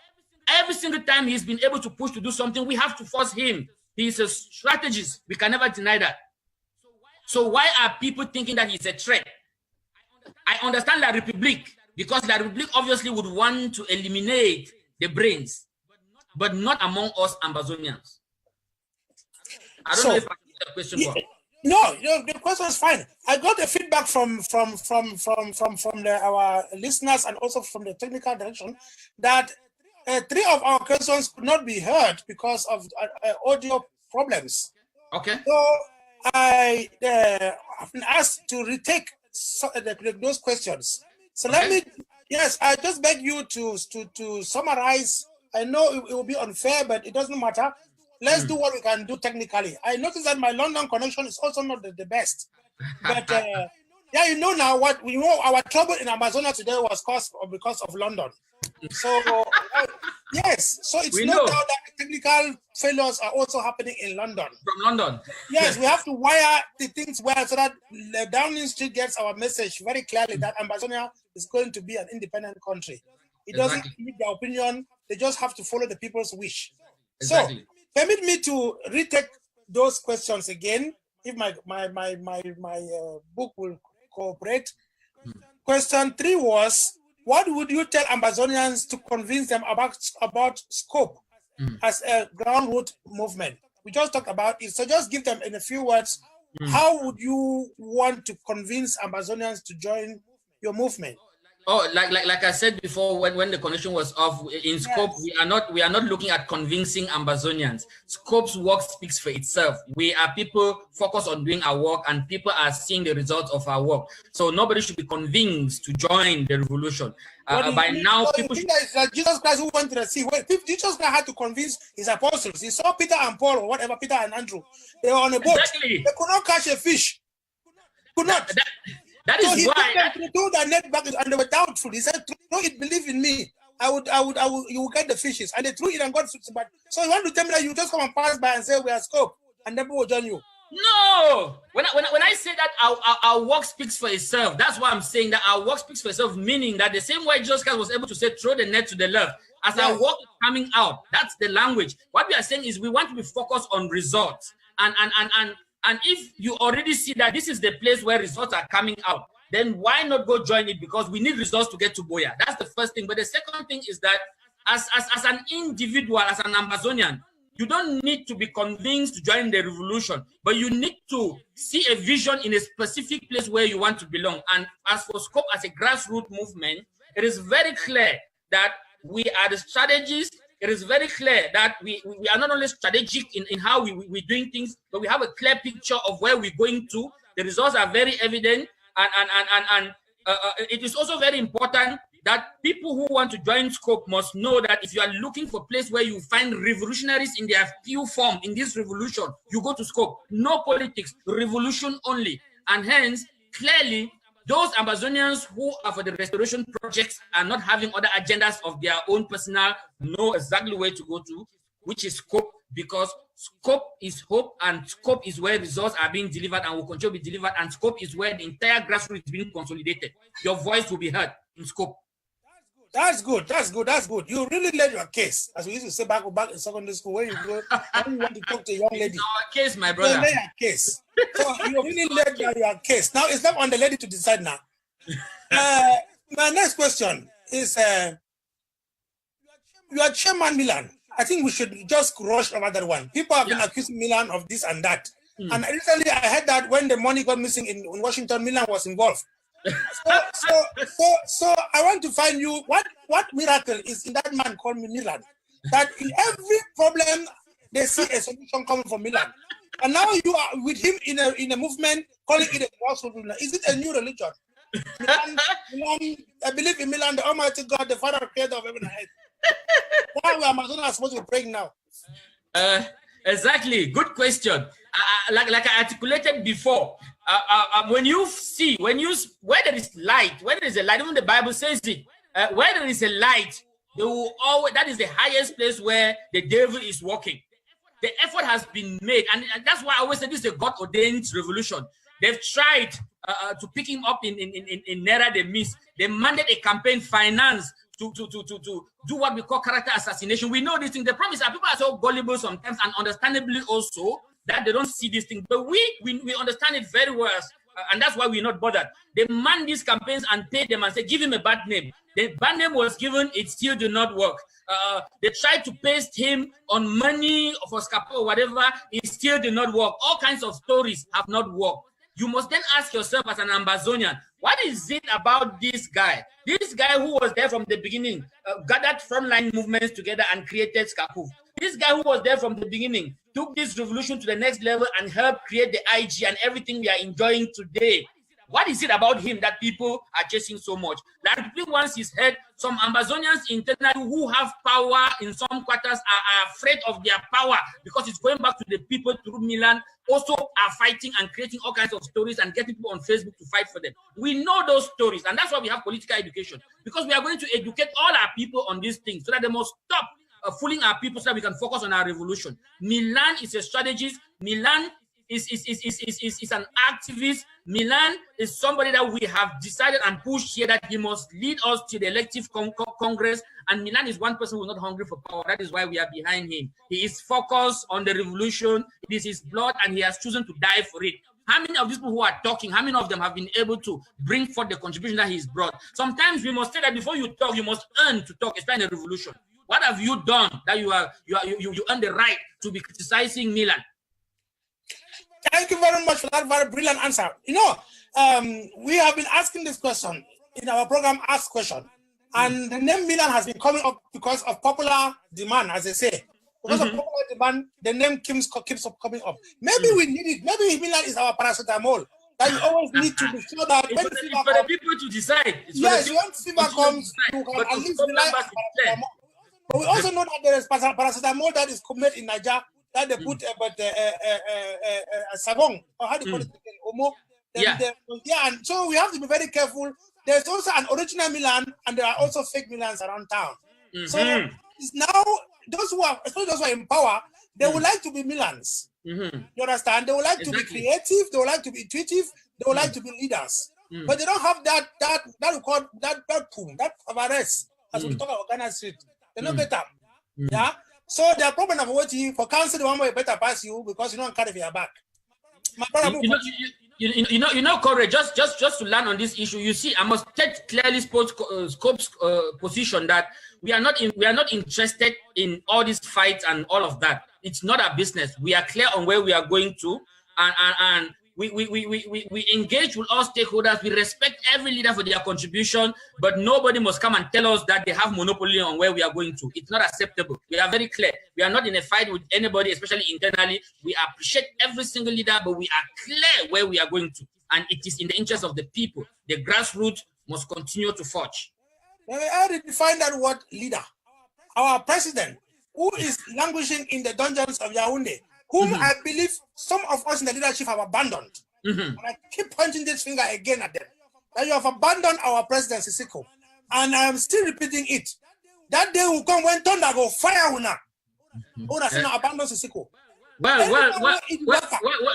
[SPEAKER 1] Every single time he's been able to push to do something, we have to force him. He's a strategist. We can never deny that. So why are people thinking that he's a threat? I understand La République, because La République obviously would want to eliminate the brains, but not among us Amazonians. I don't know if I answered the question.
[SPEAKER 3] Yeah, no, the question is fine. I got the feedback from our listeners and also from the technical direction that 3 of our questions could not be heard because of audio problems.
[SPEAKER 1] Okay.
[SPEAKER 3] So I have been asked to retake those questions. So let me, yes, I just beg you to summarize. I know it will be unfair, but it doesn't matter. Let's do what we can do technically. I noticed that my London connection is also not the best. But yeah, you know now what we know. Our trouble in Amazonia today was caused because of London. So Yes, so it's
[SPEAKER 1] We
[SPEAKER 3] no
[SPEAKER 1] know.
[SPEAKER 3] doubt that technical failures are also happening in London.
[SPEAKER 1] From London.
[SPEAKER 3] Yes, we have to wire the things well so that the Downing Street gets our message very clearly that Ambazonia is going to be an independent country. It doesn't need their opinion, they just have to follow the people's wish.
[SPEAKER 1] Exactly.
[SPEAKER 3] So, permit me to retake those questions again, if my book will cooperate. Question 3 was, what would you tell Ambazonians to convince them about scope as a ground root movement? We just talked about it, so just give them in a few words, how would you want to convince Ambazonians to join your movement?
[SPEAKER 1] Oh, like I said before, when the connection was off, in Scope, yes. we are not looking at convincing Ambazonians. Scope's work speaks for itself. We are people focused on doing our work, and people are seeing the results of our work. So nobody should be convinced to join the revolution. By now, people should...
[SPEAKER 3] Like Jesus Christ who went to the sea. Jesus Christ had to convince his apostles. He saw Peter and Paul, or whatever, Peter and Andrew. They were on a boat. Exactly. They could not catch a fish. Could not.
[SPEAKER 1] That is why
[SPEAKER 3] he threw their net back and they were doubtful. He said, "No, it believe in me. You will get the fishes." And they threw it and got fish. But so you want to tell me that you just come and pass by and say we are Scope, and then people will join you?
[SPEAKER 1] No. When I say that our work speaks for itself, that's why I'm saying that our work speaks for itself, meaning that the same way Jesus Christ was able to say, "Throw the net to the left," as our work is coming out, that's the language. What we are saying is we want to be focused on results. And if you already see that this is the place where results are coming out, then why not go join it? Because we need results to get to Boya. That's the first thing. But the second thing is that as an individual, as an Ambazonian, you don't need to be convinced to join the revolution, but you need to see a vision in a specific place where you want to belong. And as for Scope, as a grassroots movement, it is very clear that we are the strategists. It is very clear that we are not only strategic in how we're doing things, but we have a clear picture of where we're going to. The results are very evident, and it is also very important that people who want to join Scope must know that if you are looking for a place where you find revolutionaries in their few form in this revolution, you go to Scope. No politics, revolution only. And hence, clearly, those Ambazonians who are for the restoration projects and not having other agendas of their own personal know exactly where to go to, which is Scope, because Scope is hope, and Scope is where results are being delivered and will continue to be delivered, and Scope is where the entire grassroots is being consolidated. Your voice will be heard in Scope.
[SPEAKER 3] That's good. That's good. That's good. You really laid your case, as we used to say back in secondary school. When you go, when you want to talk to a young lady,
[SPEAKER 1] it's our case, my brother.
[SPEAKER 3] You lay your case. So you really laid your case. Now it's not on the lady to decide. Now, my next question is: you are Chairman Milan. I think we should just rush over that one. People have been accusing Milan of this and that. And recently, I heard that when the money got missing in Washington, Milan was involved. So I want to find you what miracle is in that man called Milan, that in every problem they see a solution coming from Milan, and now you are with him in a movement calling it a gospel. Is it a new religion? Milan, I believe in Milan, the Almighty God, the Father, Creator of heaven and earth. Why we are supposed to be praying now?
[SPEAKER 1] Exactly. Good question. Like I articulated before, when where there is light, where there is a light, even the Bible says it. Where there is a light, they will always, that is the highest place where the devil is working. The effort has been made, and that's why I always say this is a God-ordained revolution. They've tried to pick him up in Nera de Mis. They mandate a campaign finance to do what we call character assassination. We know this thing. The problem is that people are so gullible sometimes, and understandably also, that they don't see this thing. But we understand it very well, and that's why we're not bothered. They man these campaigns and pay them and say, give him a bad name. The bad name was given, it still did not work. They tried to paste him on money for Scapo or whatever, it still did not work. All kinds of stories have not worked. You must then ask yourself as an Ambazonian, what is it about this guy? This guy who was there from the beginning, gathered frontline movements together and created Chebefuh. This guy who was there from the beginning took this revolution to the next level and helped create the IG and everything we are enjoying today. What is it about him that people are chasing so much? La Republique wants his head. Some Amazonians internally who have power in some quarters are afraid of their power because it's going back to the people through Milan, also are fighting and creating all kinds of stories and getting people on Facebook to fight for them. We know those stories, and that's why we have political education, because we are going to educate all our people on these things so that they must stop fooling our people so that we can focus on our revolution. Milan is a strategist. Milan is an activist. Milan is somebody that we have decided and pushed here that he must lead us to the elective Congress. And Milan is one person who is not hungry for power. That is why we are behind him. He is focused on the revolution. It is his blood, and he has chosen to die for it. How many of these people who are talking, how many of them have been able to bring forth the contribution that he's brought? Sometimes we must say that before you talk, you must earn to talk, especially in a revolution. What have you done that you earn the right to be criticizing Milan?
[SPEAKER 3] Thank you very much for that very brilliant answer. You know, we have been asking this question in our program, Ask Question, and the name Milan has been coming up because of popular demand, as they say. Because of popular demand, the name keeps coming up. Maybe we need it. Maybe Milan is our paracetamol. That you always need to be sure that when
[SPEAKER 1] it's for the people to decide.
[SPEAKER 3] Yes, when fever comes, you can at least rely on paracetamol. But we also know that there is paracetamol that is made in Nigeria that they put savon, or how do you call it again? Omo. And so we have to be very careful. There's also an original Milan, and there are also fake Milans around town. So it's now those who are, especially those who are in power, they would like to be Milans. You understand? They would like to be creative. They would like to be intuitive. They would like to be leaders. But they don't have that we call that avares, as we talk about Ghana Street. They're not better. Yeah. So their problem of waiting for council, the one way better pass you because you don't carry your back. My brother,
[SPEAKER 1] you know, Corey, just to land on this issue, you see, I must take clearly Scope's position that we are not interested in all these fights and all of that. It's not our business. We are clear on where we are going to, and we engage with all stakeholders. We respect every leader for their contribution, but nobody must come and tell us that they have monopoly on where we are going to. It's not acceptable. We are very clear. We are not in a fight with anybody, especially internally. We appreciate every single leader, but we are clear where we are going to. And it is in the interest of the people. The grassroots must continue to forge.
[SPEAKER 3] How did you find that word leader? Our president, who is languishing in the dungeons of Yaoundé, whom I believe some of us in the leadership have abandoned. And I keep pointing this finger again at them. That you have abandoned our president, Sisiko. And I am still repeating it. That day will come when thunder go fire Una. Una say abandon Sisiko.
[SPEAKER 1] Well,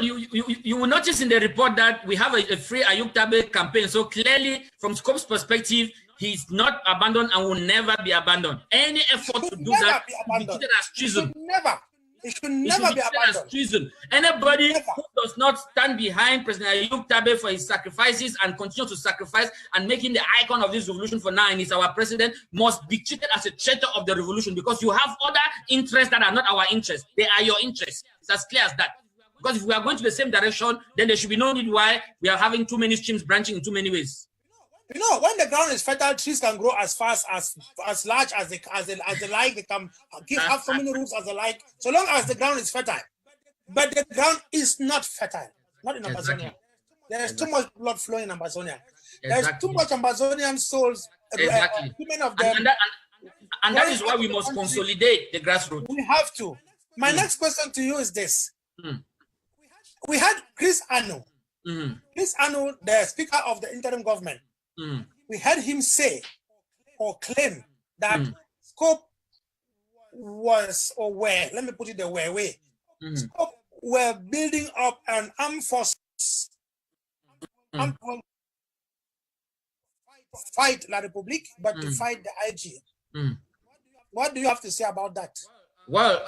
[SPEAKER 1] you will notice in the report that we have a free Ayuk Tabe campaign. So clearly, from Scope's perspective, he's not abandoned and will never be abandoned. Any effort to do that will be treated as treason.
[SPEAKER 3] It should never be abandoned.
[SPEAKER 1] Treason. Anybody who does not stand behind President Ayuk Tabe for his sacrifices and continue to sacrifice and making the icon of this revolution for now, and is our president, must be treated as a traitor of the revolution, because you have other interests that are not our interests. They are your interests. It's as clear as that. Because if we are going to the same direction, then there should be no need why we are having too many streams branching in too many ways.
[SPEAKER 3] You know, when the ground is fertile, trees can grow as fast, as large as they like. They can have so many roots as they like, so long as the ground is fertile. But the ground is not fertile, not in Amazonia. There's too much blood flowing in Amazonia. There's too much Amazonian souls. Too many of them.
[SPEAKER 1] And that is why we must consolidate the grassroots.
[SPEAKER 3] We have to. My next question to you is this. We had Chris Anu. Chris Anu, the Speaker of the interim government. We had him say or claim that Scope was, or were, let me put it the way, Scope were building up an armed force fight La Republique, but to fight the IG. What do you have to say about that?
[SPEAKER 1] Well,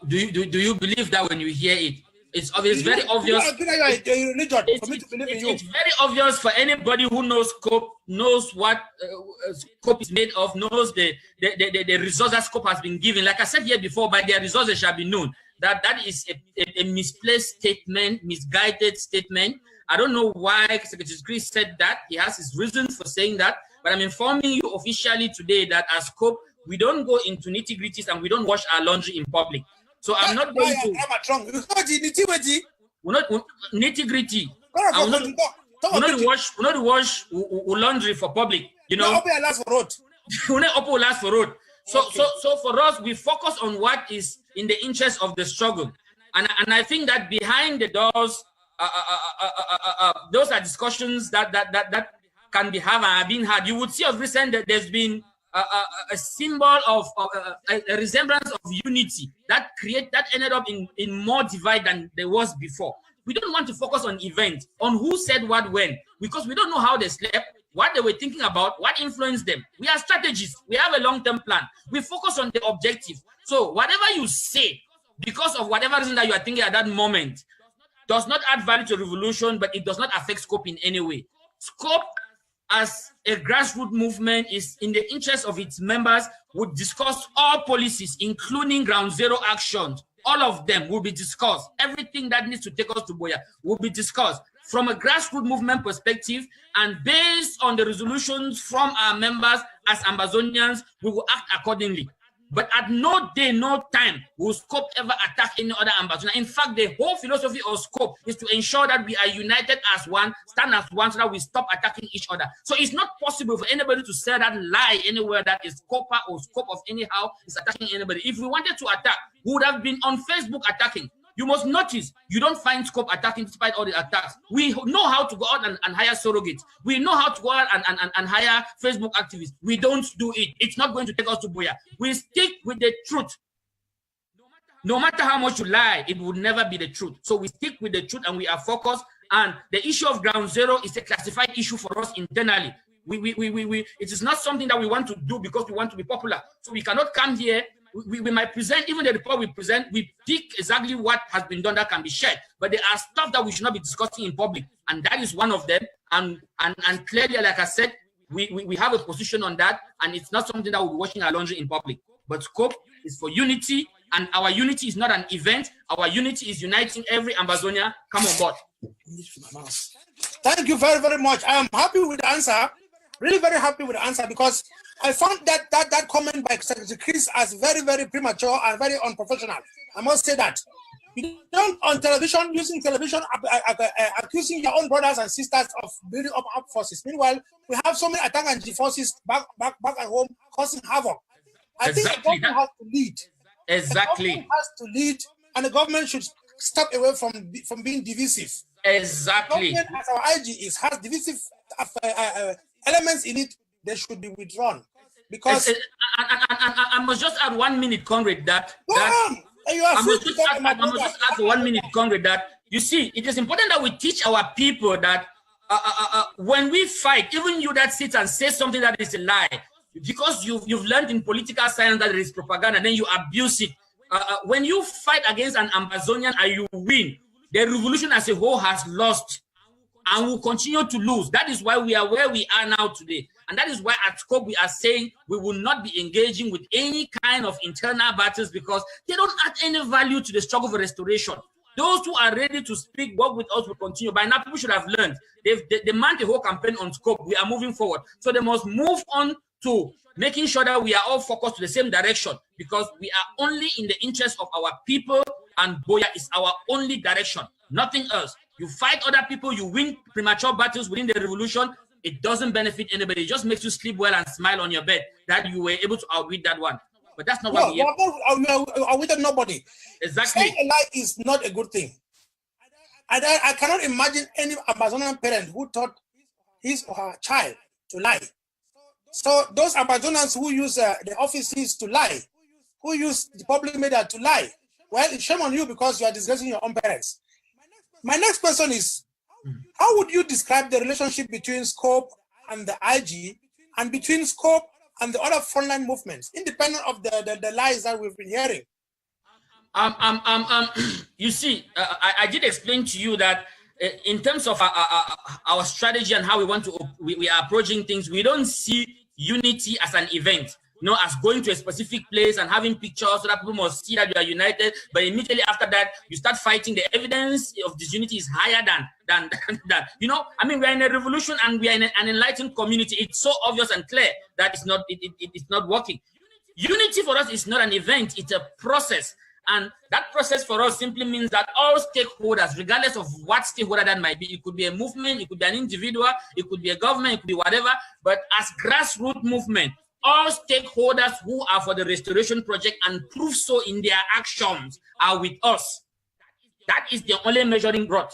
[SPEAKER 1] do you believe that when you hear it? It's obvious, very obvious. It's very obvious for anybody who knows Scope, knows what Scope is made of, knows the resources Scope has been given. Like I said here before, by their resources shall be known. That is a misplaced statement, misguided statement. I don't know why Secretary Chris said that. He has his reasons for saying that. But I'm informing you officially today that as Scope, we don't go into nitty-gritties and we don't wash our laundry in public. So I'm not going to. We're not nitty-gritty. we not wash laundry for public, you know.
[SPEAKER 3] No, last for road.
[SPEAKER 1] Last for road. So for us, we focus on what is in the interest of the struggle, and I think that behind the doors, those are discussions that can be being had. You would see of recent that there's been a symbol of a resemblance of unity that ended up in more divide than there was before. We don't want to focus on events, on who said what when, because we don't know how they slept, what they were thinking about, what influenced them. We are strategists. We have a long-term plan. We focus on the objective. So whatever you say, because of whatever reason that you are thinking at that moment, does not add value to revolution, but it does not affect SCOPE in any way. SCOPE, as a grassroots movement, is in the interest of its members, would discuss all policies, including ground zero actions. All of them will be discussed. Everything that needs to take us to Boya will be discussed from a grassroots movement perspective, and based on the resolutions from our members as Ambazonians, we will act accordingly. But at no day, no time will SCOPE ever attack any other Ambazonian. In fact, the whole philosophy of SCOPE is to ensure that we are united as one, stand as one, so that we stop attacking each other. So it's not possible for anybody to say that lie anywhere that is SCOPA or SCOPE of anyhow is attacking anybody. If we wanted to attack, we would have been on Facebook attacking. You must notice, you don't find SCOPE attacking despite all the attacks. We know how to go out and hire surrogates. We know how to go out and hire Facebook activists. We don't do it. It's not going to take us to Boya. We stick with the truth. No matter how much you lie, it would never be the truth. So we stick with the truth and we are focused. And the issue of ground zero is a classified issue for us internally. It is not something that we want to do because we want to be popular. So we cannot come here. We might present, even the report we present, we pick exactly what has been done that can be shared. But there are stuff that we should not be discussing in public. And that is one of them. And clearly, like I said, we have a position on that. And it's not something that we'll be washing our laundry in public. But SCOPE is for unity. And our unity is not an event. Our unity is uniting every Ambazonia. Come on board.
[SPEAKER 3] Thank you very, very much. I am happy with the answer. Really very happy with the answer, because I found that comment by Secretary Chris as very, very premature and very unprofessional. I must say that. You don't on television, using television, accusing your own brothers and sisters of building up forces. Meanwhile, we have so many Atanganji forces back at home causing havoc. I think the government has to lead.
[SPEAKER 1] Exactly.
[SPEAKER 3] The government has to lead, and the government should step away from being divisive.
[SPEAKER 1] Exactly.
[SPEAKER 3] The government, as our IG has divisive elements in it, they should be withdrawn. Because
[SPEAKER 1] I must just add 1 minute, Conrad, that I must just add 1 minute, Conrad, that you see, it is important that we teach our people that when we fight, even you that sits and says something that is a lie, because you've learned in political science that it is propaganda, then you abuse it. When you fight against an Ambazonian and you win, the revolution as a whole has lost and will continue to lose. That is why we are where we are now today. And that is why at SCOPE we are saying we will not be engaging with any kind of internal battles, because they don't add any value to the struggle for restoration. Those who are ready to speak, work with us will continue. By now, people should have learned. They mount a whole campaign on SCOPE. We are moving forward. So they must move on to making sure that we are all focused to the same direction, because we are only in the interest of our people, and Boya is our only direction, nothing else. You fight other people, you win premature battles within the revolution, it doesn't benefit anybody. It just makes you sleep well and smile on your bed that you were able to outwit that one. But that's not what we
[SPEAKER 3] outwitted nobody.
[SPEAKER 1] Exactly.
[SPEAKER 3] Saying a lie is not a good thing. I cannot imagine any Amazonian parent who taught his or her child to lie. So those Amazonians who use the offices to lie, who use the public media to lie, well, it's shame on you, because you are disgracing your own parents. My next question is, how would you describe the relationship between SCOPE and the IG, and between SCOPE and the other frontline movements, independent of the lies that we've been hearing?
[SPEAKER 1] You see, I did explain to you that in terms of our strategy and how we are approaching things, we don't see unity as an event. As going to a specific place and having pictures so that people must see that you are united, but immediately after that, you start fighting. The evidence of disunity is higher than that. I mean, we are in a revolution and we are in an enlightened community. It's so obvious and clear that it's not working. Unity for us is not an event, it's a process. And that process for us simply means that all stakeholders, regardless of what stakeholder that might be, it could be a movement, it could be an individual, it could be a government, it could be whatever, but as grassroots movement, all stakeholders who are for the restoration project and prove so in their actions are with us. That is the only measuring rod.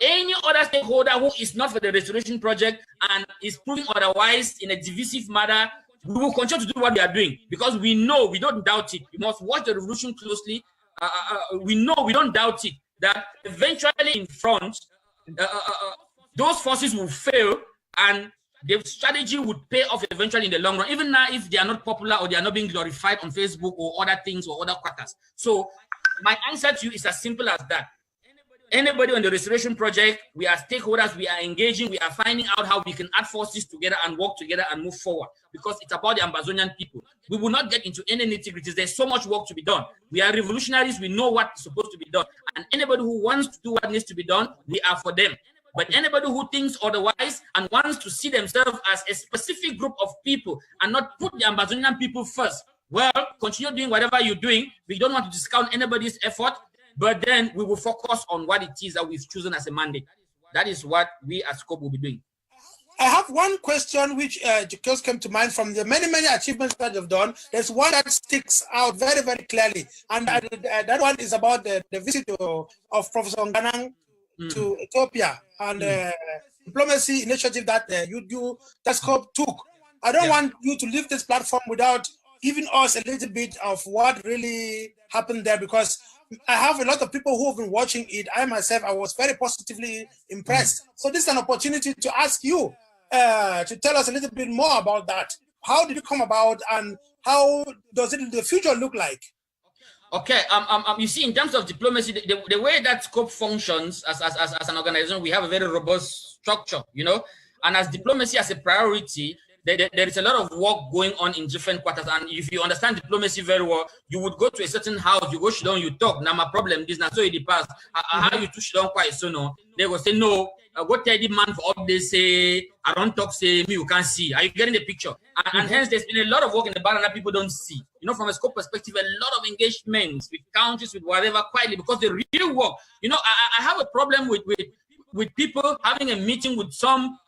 [SPEAKER 1] Any other stakeholder who is not for the restoration project and is proving otherwise in a divisive manner, we will continue to do what we are doing because we know, we don't doubt it. We must watch the revolution closely. We know, we don't doubt it, that eventually in front, those forces will fail and the strategy would pay off eventually in the long run, even now if they are not popular or they are not being glorified on Facebook or other things or other quarters. So my answer to you is as simple as that. Anybody on the restoration project, we are stakeholders, we are engaging, we are finding out how we can add forces together and work together and move forward because it's about the Amazonian people. We will not get into any nitty-gritties. There's so much work to be done. We are revolutionaries. We know what's supposed to be done. And anybody who wants to do what needs to be done, we are for them. But anybody who thinks otherwise and wants to see themselves as a specific group of people and not put the Amazonian people first, well, continue doing whatever you're doing. We don't want to discount anybody's effort, but then we will focus on what it is that we've chosen as a mandate. That is what we as Scope will be doing.
[SPEAKER 3] I have one question which just came to mind from the many achievements that you've done. There's one that sticks out very clearly, and that one is about the visit of Professor Nganang to Ethiopia and diplomacy initiative that that Scope took. I don't want you to leave this platform without giving us a little bit of what really happened there, because I have a lot of people who have been watching it. I myself, I was very positively impressed. So this is an opportunity to ask you to tell us a little bit more about that. How did it come about, and how does it in the future look like?
[SPEAKER 1] Okay, you see, in terms of diplomacy, the way that Scope functions as an organization, we have a very robust structure, you know, and as diplomacy as a priority, there is a lot of work going on in different quarters. And if you understand diplomacy very well, you would go to a certain house, you go sit down, you talk. Now my problem is now so in the past, how you two sit down quite so no. They will say no. Go tell the man for all they say. I don't talk. Say me, you can't see. Are you getting the picture? And hence, there's been a lot of work in the background that people don't see. You know, from a Scope perspective, a lot of engagements with countries, with whatever, quietly, because the real work. You know, I have a problem with people having a meeting with some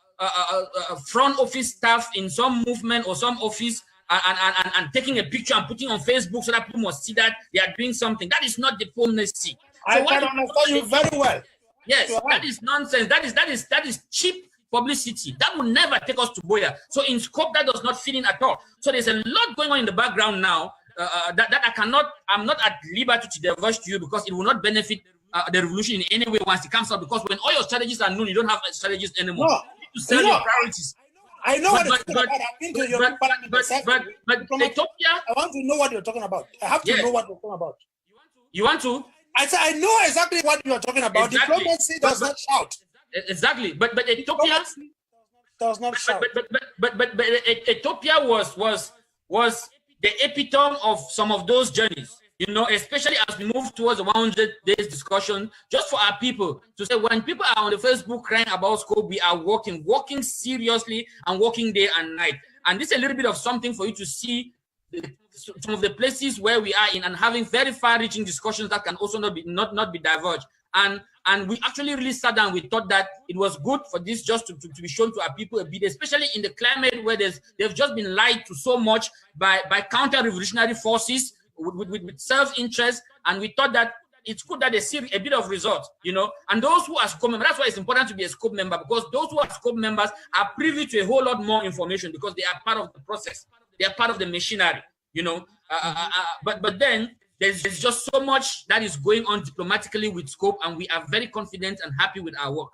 [SPEAKER 1] front office staff in some movement or some office and taking a picture and putting on Facebook so that people must see that they are doing something. That is not diplomacy.
[SPEAKER 3] I can understand you very well.
[SPEAKER 1] Yes, that is nonsense. That is cheap publicity. That will never take us to Boya. So in Scope, that does not fit in at all. So there's a lot going on in the background now that I'm not at liberty to divulge to you because it will not benefit the revolution in any way once it comes out. Because when all your strategies are known, you don't have strategies anymore.
[SPEAKER 3] No.
[SPEAKER 1] To sell your priorities.
[SPEAKER 3] I know what you're talking about. I've been to your
[SPEAKER 1] but Ethiopia.
[SPEAKER 3] I want to know what you're talking about. I have to know what you're talking about.
[SPEAKER 1] You want to?
[SPEAKER 3] I said I know exactly what you're talking about. Exactly. Diplomacy does not shout.
[SPEAKER 1] Exactly. But Ethiopia
[SPEAKER 3] does not shout.
[SPEAKER 1] But Ethiopia was the epitome of some of those journeys. You know, especially as we move towards the 100 days discussion, just for our people to say, when people are on the Facebook crying about Scope, we are working seriously and working day and night. And this is a little bit of something for you to see some of the places where we are in and having very far-reaching discussions that can also not be diverged. And we actually really sat down. We thought that it was good for this just to be shown to our people a bit, especially in the climate where they've just been lied to so much by counter-revolutionary forces with self-interest, and we thought that it's good that they see a bit of result, you know. And those who are Scope members, that's why it's important to be a Scope member, because those who are Scope members are privy to a whole lot more information because they are part of the process, they are part of the machinery, you know. But then there's just so much that is going on diplomatically with Scope, and we are very confident and happy with our work.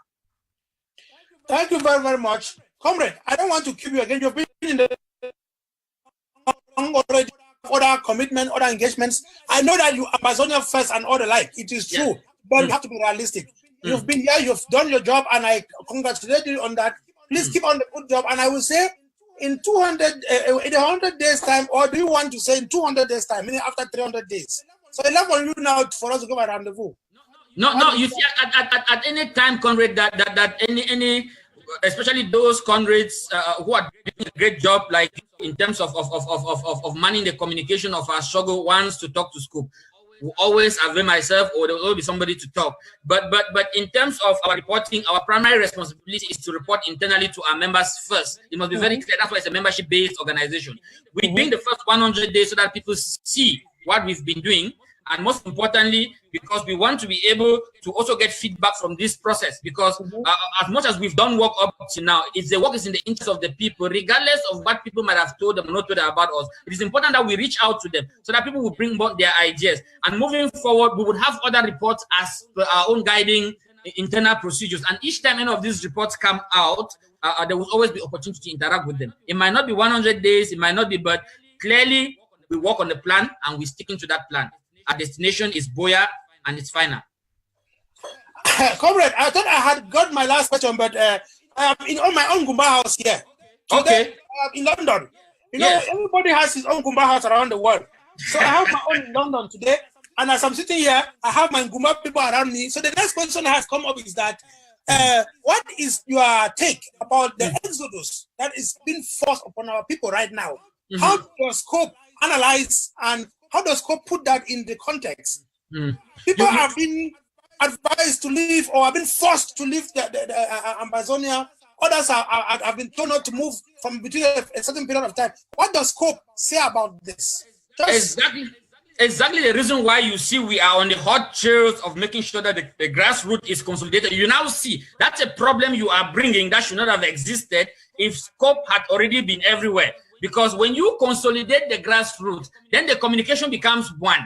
[SPEAKER 3] Thank you very much, comrade. I don't want to keep you again. You've been in the already. Other commitment, other engagements. I know that you Amazonia first and all the like. It is true, but you have to be realistic. You've been here, you've done your job, and I congratulate you on that. Please keep on the good job. And I will say, in 100 days time, or do you want to say in 200 days time, meaning after 300 days? So I love on you now for us to go a rendezvous.
[SPEAKER 1] No. You see, at any time, comrade, that any. Especially those comrades who are doing a great job, like in terms of manning the communication of our struggle, wants to talk to Scope. will always avail myself, or there will always be somebody to talk. But in terms of our reporting, our primary responsibility is to report internally to our members first. It must be very clear. That's why it's a membership-based organization. We're doing the first 100 days so that people see what we've been doing. And most importantly, because we want to be able to also get feedback from this process, because as much as we've done work up to now, if the work is in the interest of the people, regardless of what people might have told them or not told them about us, it is important that we reach out to them so that people will bring about their ideas. And moving forward, we would have other reports as per our own guiding internal procedures. And each time any of these reports come out, there will always be opportunity to interact with them. It might not be 100 days, it might not be, but clearly we work on the plan and we're sticking to that plan. Our destination is Boya, and it's final.
[SPEAKER 3] Comrade, I thought I had got my last question, but on my own Gumba house here.
[SPEAKER 1] Okay.
[SPEAKER 3] In London. You know, everybody has his own Gumba house around the world. So I have my own in London today, and as I'm sitting here, I have my Gumba people around me. So the next question that has come up is that, what is your take about the exodus that is being forced upon our people right now? How does COPE analyze, and how does COPE put that in the context? People have been advised to leave or have been forced to leave the Amazonia. Others have been told not to move from between a certain period of time. What does COPE say about this?
[SPEAKER 1] Exactly the reason why you see we are on the hot trails of making sure that the grassroots is consolidated. You now see that's a problem you are bringing that should not have existed if COPE had already been everywhere. Because when you consolidate the grassroots, then the communication becomes one.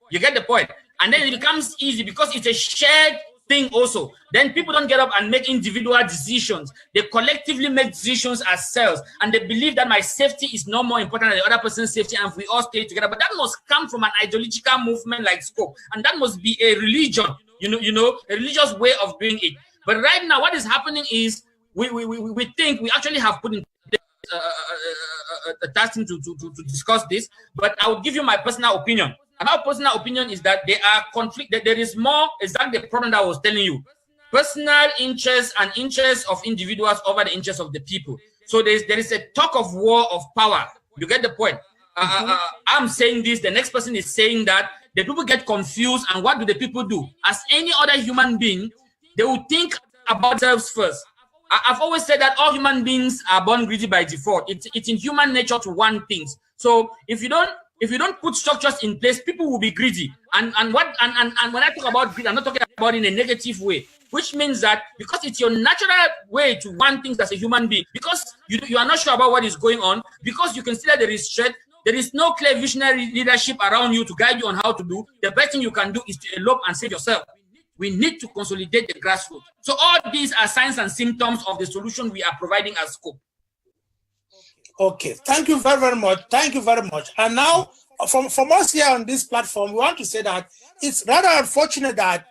[SPEAKER 1] You get the point? And then it becomes easy because it's a shared thing also. Then people don't get up and make individual decisions. They collectively make decisions as cells. And they believe that my safety is no more important than the other person's safety, and if we all stay together. But that must come from an ideological movement like COPE. And that must be a religion, you know, a religious way of doing it. But right now, what is happening is we think we actually have put in a task to discuss this, but I will give you my personal opinion. And my personal opinion is that there are conflict, that there is more, exactly the problem that I was telling you. Personal interests and interests of individuals over the interests of the people. So there is a talk of war of power. You get the point? I'm saying this, the next person is saying that. The people get confused, and what do the people do? As any other human being, they will think about themselves first. I've always said that all human beings are born greedy by default. It's in human nature to want things. So if you don't put structures in place, people will be greedy. And when I talk about greed, I'm not talking about it in a negative way, which means that because it's your natural way to want things as a human being, because you are not sure about what is going on, because you consider there is threat, there is no clear visionary leadership around you to guide you on how to do. The best thing you can do is to elope and save yourself. We need to consolidate the grassroots. So all these are signs and symptoms of the solution we are providing as COPE.
[SPEAKER 3] Okay, thank you very, very much. Thank you very much. And now, from us here on this platform, we want to say that it's rather unfortunate that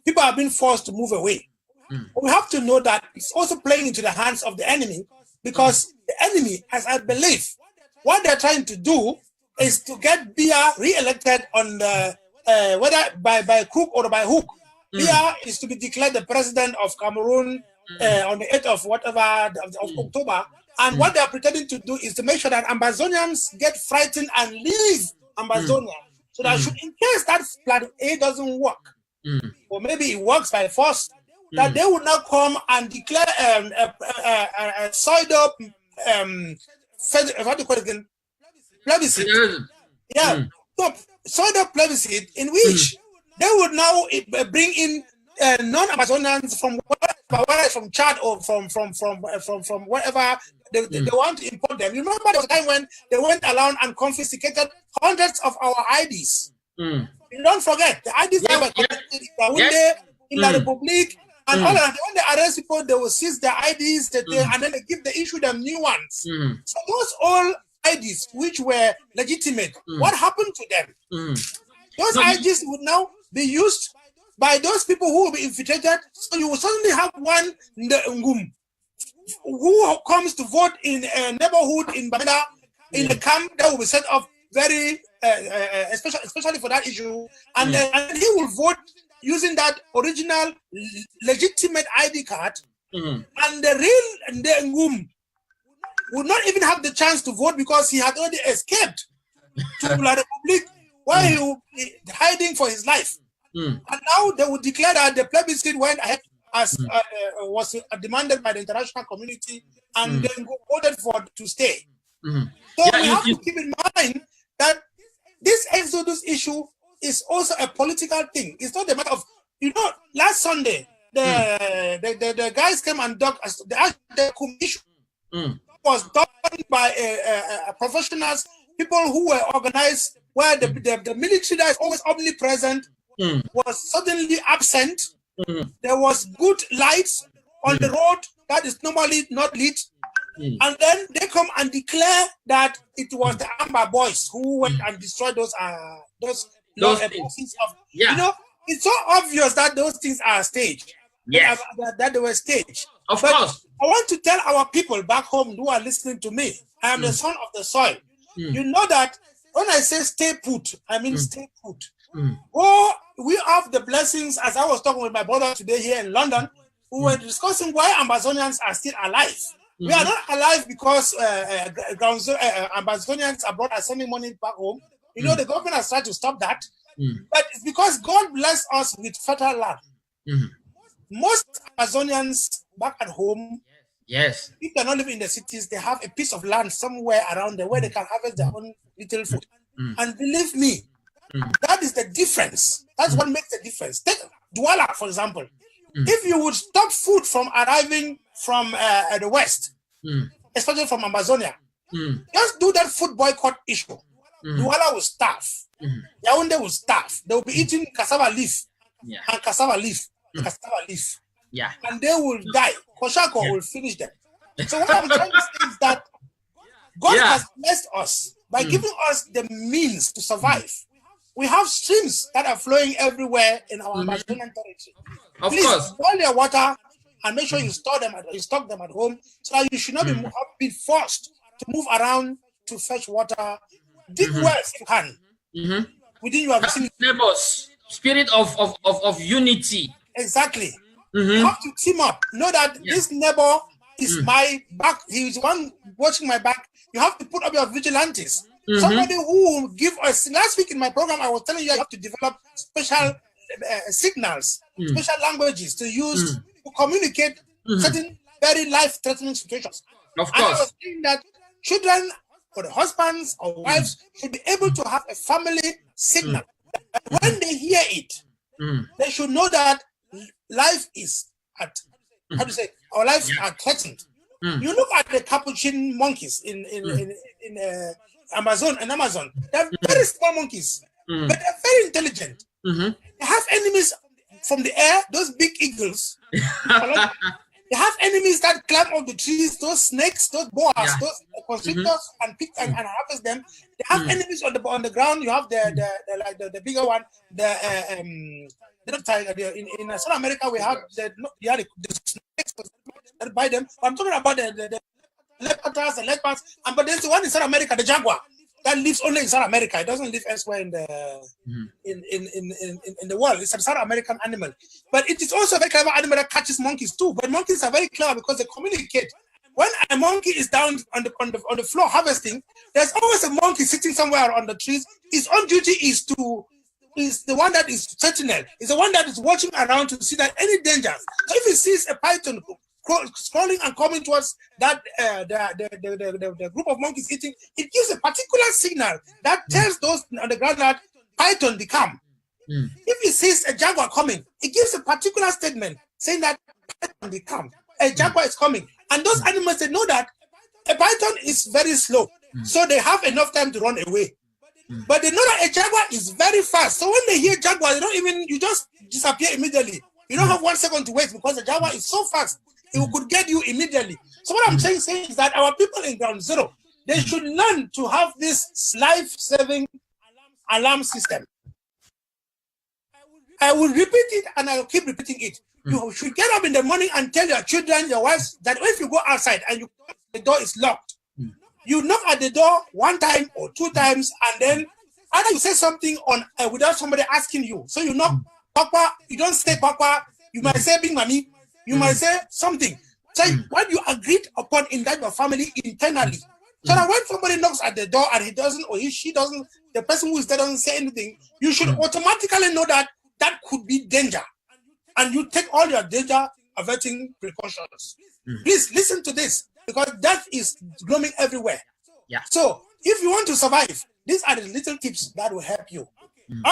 [SPEAKER 3] people have been forced to move away. But we have to know that it's also playing into the hands of the enemy, because the enemy, as I believe, what they're trying to do is to get Biya re-elected on the whether by crook or by hook. Biya is to be declared the president of Cameroon on the 8th of October. And what they are pretending to do is to make sure that Amazonians get frightened and leave Amazonia. So that in case that plan A doesn't work, or maybe it works by force, that they would not come and declare a soiled up what do you call it again? Plebiscite. Yeah. So, soiled up plebiscite in which they would now bring in non-Amazonians from Chad or from wherever they want to import them. You remember there was a time when they went around and confiscated hundreds of our IDs. You don't forget the IDs that were confiscated in the Republic and all of that. When they arrest people, they will seize their IDs and then they issue them new ones. So those all IDs which were legitimate, what happened to them? Those IDs would now be used by those people who will be infiltrated. So you will suddenly have one Ngum who comes to vote in a neighborhood in Bamenda, in a camp that will be set up very, especially for that issue. And he will vote using that original legitimate ID card. And the real Ngum would not even have the chance to vote because he had already escaped to La Republique, where he will be hiding for his life. And now they would declare that the plebiscite went ahead as was demanded by the international community, and then voted for to stay. So we have to keep in mind that this Exodus issue is also a political thing. It's not a matter of, last Sunday, the guys came and dug the issue was done by professionals, people who were organized, where the military that is always omnipresent was suddenly absent. There was good lights on the road that is normally not lit. And then they come and declare that it was the Amber Boys who went and destroyed those things. It's so obvious that those things are staged.
[SPEAKER 1] Yes.
[SPEAKER 3] That they were staged.
[SPEAKER 1] Of course.
[SPEAKER 3] I want to tell our people back home who are listening to me, I am the son of the soil. You know that when I say stay put, I mean stay put. Oh, we have the blessings, as I was talking with my brother today here in London, who were discussing why Amazonians are still alive. We are not alive because Amazonians abroad are sending money back home. The government has tried to stop that. But it's because God blessed us with fertile land. Most Amazonians back at home, if they're not living in the cities, they have a piece of land somewhere around there where they can harvest their own little food. And believe me, that is the difference. That's what makes the difference. Take Douala, for example. If you would stop food from arriving from the West, especially from Amazonia, just do that food boycott issue. Douala will starve. Yaoundé will starve. They will be eating cassava leaf and cassava leaf. And they will die. Koshako will finish them. So what I'm trying to say is that God has blessed us by giving us the means to survive. We have streams that are flowing everywhere in our Amazonian territory. Please boil your water and make sure you stock them at home, so that you should not be forced to move around to fetch water. Dig wells if you can. Within your vicinity.
[SPEAKER 1] Neighbors, spirit of unity.
[SPEAKER 3] Exactly. You have to team up. Know that this neighbor is my back. He is one watching my back. You have to put up your vigilantes. Somebody who will give us. Last week in my program, I was telling you have to develop special signals, special languages to use to communicate certain very life-threatening situations.
[SPEAKER 1] Of course.
[SPEAKER 3] And I was saying that children or the husbands or wives should be able to have a family signal. When they hear it, they should know that life is at, our lives are threatened. You look at the capuchin monkeys in Amazon. They're very small monkeys, but they're very intelligent. They have enemies from the air, those big eagles. They have enemies that climb up the trees, those snakes, those boas, those constrictors, and pick and harvest them. They have enemies on the ground. You have the bigger one, the tiger. In South America, we have the snakes that bite them. I'm talking about the leopards, but there's the one in South America, the jaguar, that lives only in South America. It doesn't live elsewhere in the world. It's a South American animal, but it is also a very clever animal that catches monkeys too. But monkeys are very clever because they communicate. When a monkey is down on the floor harvesting, there's always a monkey sitting somewhere on the trees. His own duty is the one that is sentinel. Is the one that is watching around to see that any danger. So if he sees a python scrolling and coming towards that the group of monkeys eating, it gives a particular signal that tells those on the ground that python become. If he sees a jaguar coming, it gives a particular statement saying that python become. A jaguar is coming, and those animals, they know that a python is very slow, so they have enough time to run away. But they know that a jaguar is very fast, so when they hear jaguar, you just disappear immediately. You don't have 1 second to wait because the jaguar is so fast. It could get you immediately. So what I'm saying is that our people in ground zero, they should learn to have this life-saving alarm system. I will repeat it and I will keep repeating it. You should get up in the morning and tell your children, your wives, that if you go outside and the door is locked, you knock at the door 1 time or 2 times, and then either you say something without somebody asking you. So you knock, Papa, you don't say Papa, you might say Big Mommy, you might say something. Say what you agreed upon in that your family internally. So that when somebody knocks at the door and he doesn't, or she doesn't, the person who is there doesn't say anything, you should automatically know that that could be danger. And you take all your danger averting precautions. Please listen to this, because death is roaming everywhere.
[SPEAKER 1] Yeah.
[SPEAKER 3] So if you want to survive, these are the little tips that will help you.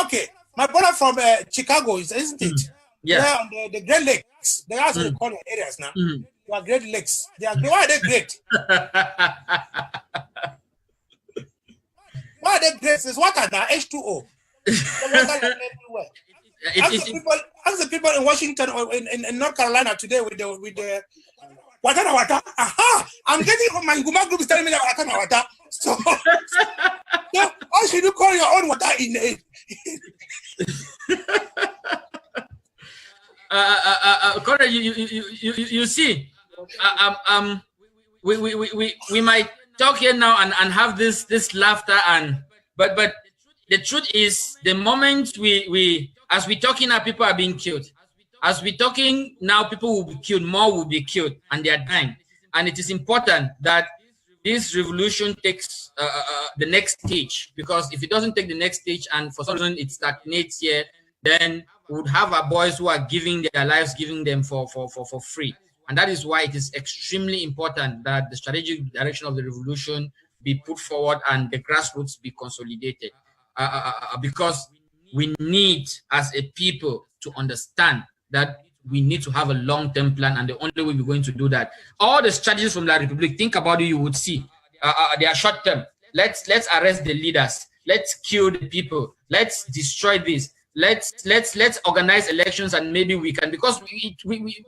[SPEAKER 3] Okay, my brother from Chicago, isn't it?
[SPEAKER 1] Yeah.
[SPEAKER 3] They're on the Great Lakes. They are also called areas now. They are Great Lakes. They are. Why are they great? Why are they great? It's water now, H2O. Ask the people in Washington or in North Carolina today with the water. Aha! I'm getting from my Guma group is telling me that water. So how should you call your own water in it?
[SPEAKER 1] Corey, you see, we might talk here now and have this laughter, but the truth is, the moment we as we talking now, people are being killed. As we talking now, people will be killed, more will be killed, and they are dying. And it is important that this revolution takes the next stage, because if it doesn't take the next stage and for some reason it stagnates here, then we would have our boys who are giving their lives, giving them for free. And that is why it is extremely important that the strategic direction of the revolution be put forward and the grassroots be consolidated. Because we need, as a people, to understand that we need to have a long-term plan, and the only way we're going to do that. All the strategies from La Republic, think about it, you would see they are short-term. Let's arrest the leaders. Let's kill the people. Let's destroy this. Let's organize elections, and maybe we can, because we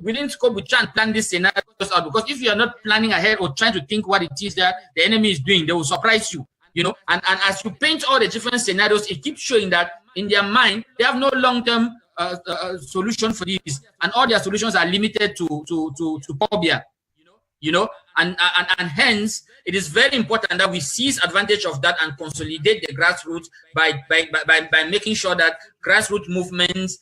[SPEAKER 1] didn't scope, we try and plan these scenarios out, because if you are not planning ahead or trying to think what it is that the enemy is doing, they will surprise you, you know. And as you paint all the different scenarios, it keeps showing that in their mind they have no long-term solution for this, and all their solutions are limited to phobia, you know, and hence it is very important that we seize advantage of that and consolidate the grassroots by making sure that grassroots movements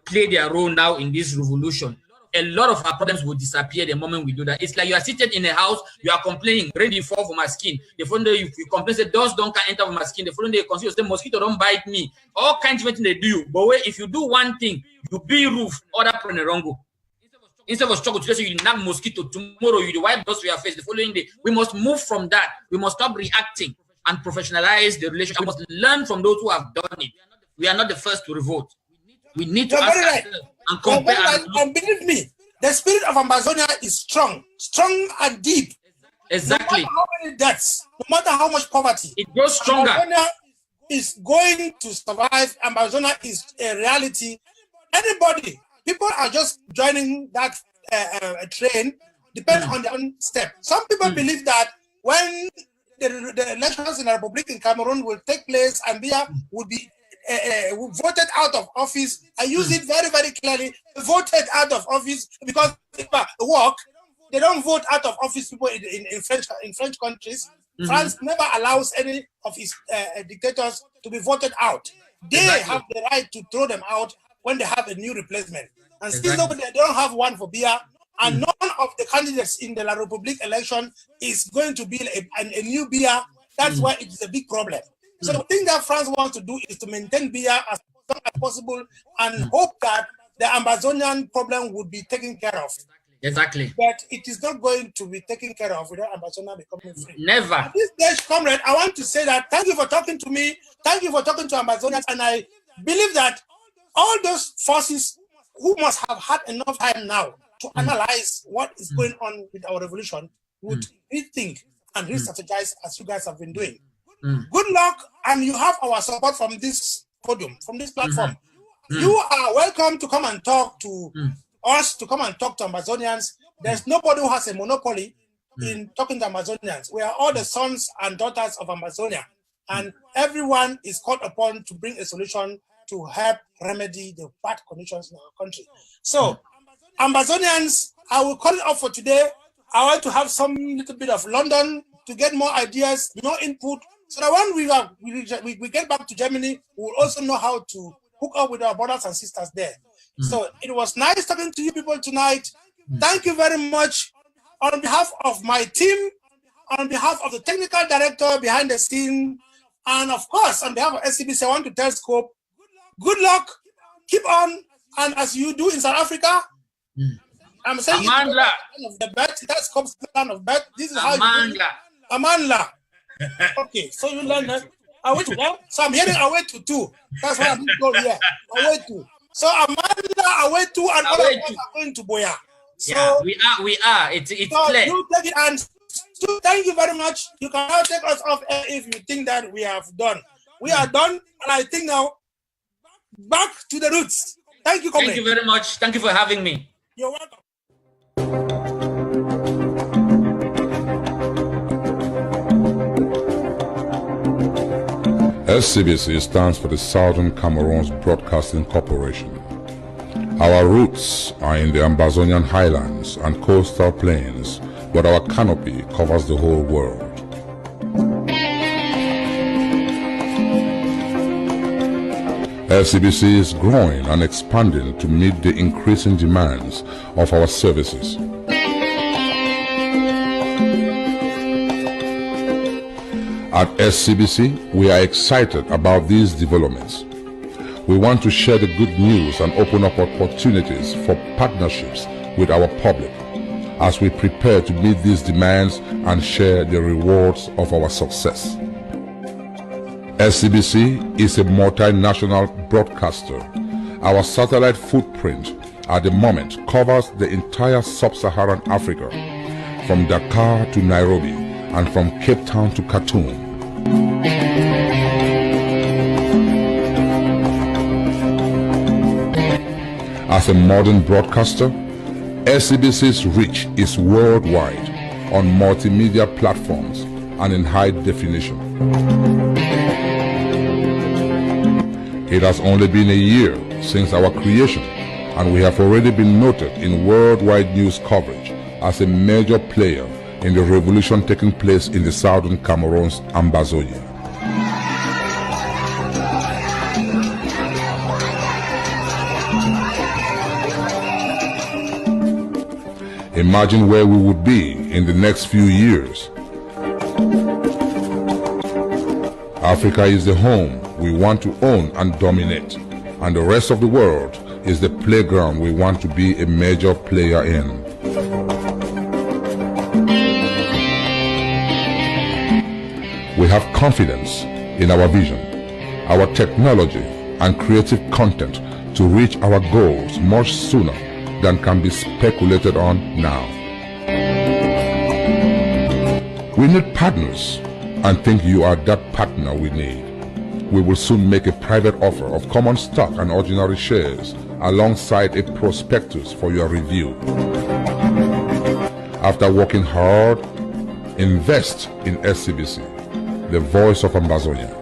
[SPEAKER 1] play their role now in this revolution. A lot of our problems will disappear the moment we do that. It's like you are seated in a house, you are complaining, rain will fall for my skin. The following day you complain, say, dust don't enter for my skin. The following day you consider, say, mosquito don't bite me. All kinds of things they do. But wait, if you do one thing, you be roof, other preneurongo. Instead of struggle today, so you knock mosquito, tomorrow you wipe dust for your face. The following day, we must move from that. We must stop reacting and professionalize the relationship. We must learn from those who have done it. We are not the first to revolt. We need to ask ourselves and compare.
[SPEAKER 3] And believe me, the spirit of Amazonia is strong and deep.
[SPEAKER 1] Exactly.
[SPEAKER 3] No matter how many deaths, no matter how much poverty,
[SPEAKER 1] it grows stronger.
[SPEAKER 3] Amazonia is going to survive. Amazonia is a reality. Anybody, people are just joining that train, depending on their own step. Some people believe that when the elections in the Republic in Cameroon will take place and Biya would be voted out of office. I use it very, very clearly. Voted out of office, because people work, they don't vote out of office. People in French countries, France never allows any of its dictators to be voted out. They have the right to throw them out when they have a new replacement. And still they don't have one for Biya. And none of the candidates in the La Republique election is going to be a new Biya. That's why it is a big problem. So the thing that France wants to do is to maintain Biya as long as possible and hope that the Amazonian problem would be taken care of.
[SPEAKER 1] Exactly.
[SPEAKER 3] But it is not going to be taken care of without Amazonia becoming free.
[SPEAKER 1] Never.
[SPEAKER 3] At this stage, comrade, I want to say that thank you for talking to me. Thank you for talking to Amazonians. And I believe that all those forces who must have had enough time now to analyze what is going on with our revolution would rethink and re-strategize as you guys have been doing. Good luck, and you have our support from this podium, from this platform. You are welcome to come and talk to us, to come and talk to Amazonians. There's nobody who has a monopoly in talking to Amazonians. We are all the sons and daughters of Amazonia, and everyone is called upon to bring a solution to help remedy the bad conditions in our country. So, Amazonians, I will call it off for today. I want to have some little bit of London to get more ideas, more input, so that when we get back to Germany, we will also know how to hook up with our brothers and sisters there. So it was nice talking to you people tonight. Thank you very much. On behalf of my team, on behalf of the technical director behind the scene, and of course, on behalf of SCBC, I want to tell Scope, good luck, keep on, and as you do in South Africa, I'm saying
[SPEAKER 1] Amandla.
[SPEAKER 3] Of the bet. That's Scope's plan of bet. This is how
[SPEAKER 1] Amandla.
[SPEAKER 3] Amandla. Okay, so you learn that. I wait to one. So I'm hearing away to two. That's why I'm going here. Away to. So Amandla, away to, and all of us are going to Boya. So
[SPEAKER 1] yeah, we are. It's
[SPEAKER 3] so
[SPEAKER 1] clear.
[SPEAKER 3] you take it, and so thank you very much. You can now take us off air if you think that we have done. We are done, and I think now back to the roots. Thank you, comrade.
[SPEAKER 1] Thank you very much. Thank you for having me.
[SPEAKER 3] You're welcome.
[SPEAKER 4] SCBC stands for the Southern Cameroons Broadcasting Corporation. Our roots are in the Ambazonian highlands and coastal plains, but our canopy covers the whole world. SCBC is growing and expanding to meet the increasing demands of our services. At SCBC, we are excited about these developments. We want to share the good news and open up opportunities for partnerships with our public as we prepare to meet these demands and share the rewards of our success. SCBC is a multinational broadcaster. Our satellite footprint at the moment covers the entire sub-Saharan Africa, from Dakar to Nairobi and from Cape Town to Khartoum. As a modern broadcaster, SCBC's reach is worldwide on multimedia platforms and in high definition. It has only been a year since our creation, and we have already been noted in worldwide news coverage as a major player in the revolution taking place in the southern Cameroons, Ambazonia. Imagine where we would be in the next few years. Africa is the home we want to own and dominate, and the rest of the world is the playground we want to be a major player in. We have confidence in our vision, our technology, and creative content to reach our goals much sooner than can be speculated on now. We need partners, and think you are that partner we need. We will soon make a private offer of common stock and ordinary shares alongside a prospectus for your review. After working hard, invest in SCBC, the voice of Ambazonia.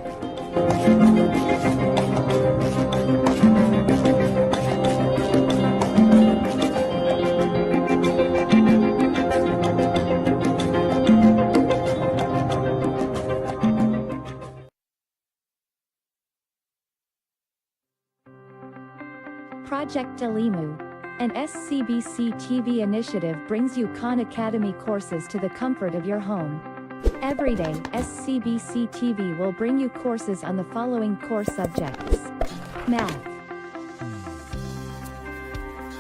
[SPEAKER 5] Project Alimu, an SCBC TV initiative, brings you Khan Academy courses to the comfort of your home. Every day, SCBC TV will bring you courses on the following core subjects: math,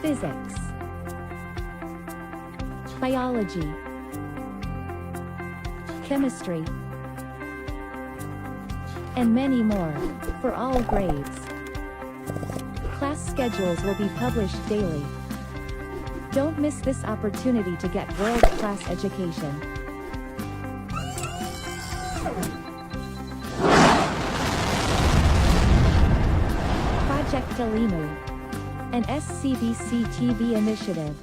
[SPEAKER 5] physics, biology, chemistry, and many more, for all grades. Class schedules will be published daily. Don't miss this opportunity to get world-class education. Project Alimu, an SCBC TV initiative.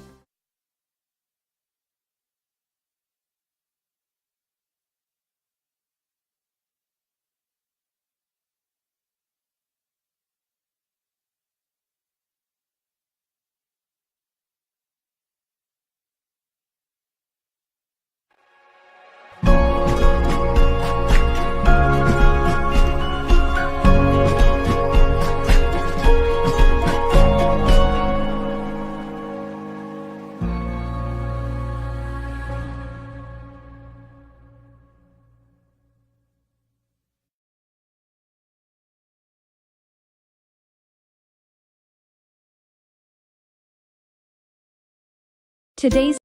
[SPEAKER 5] Today's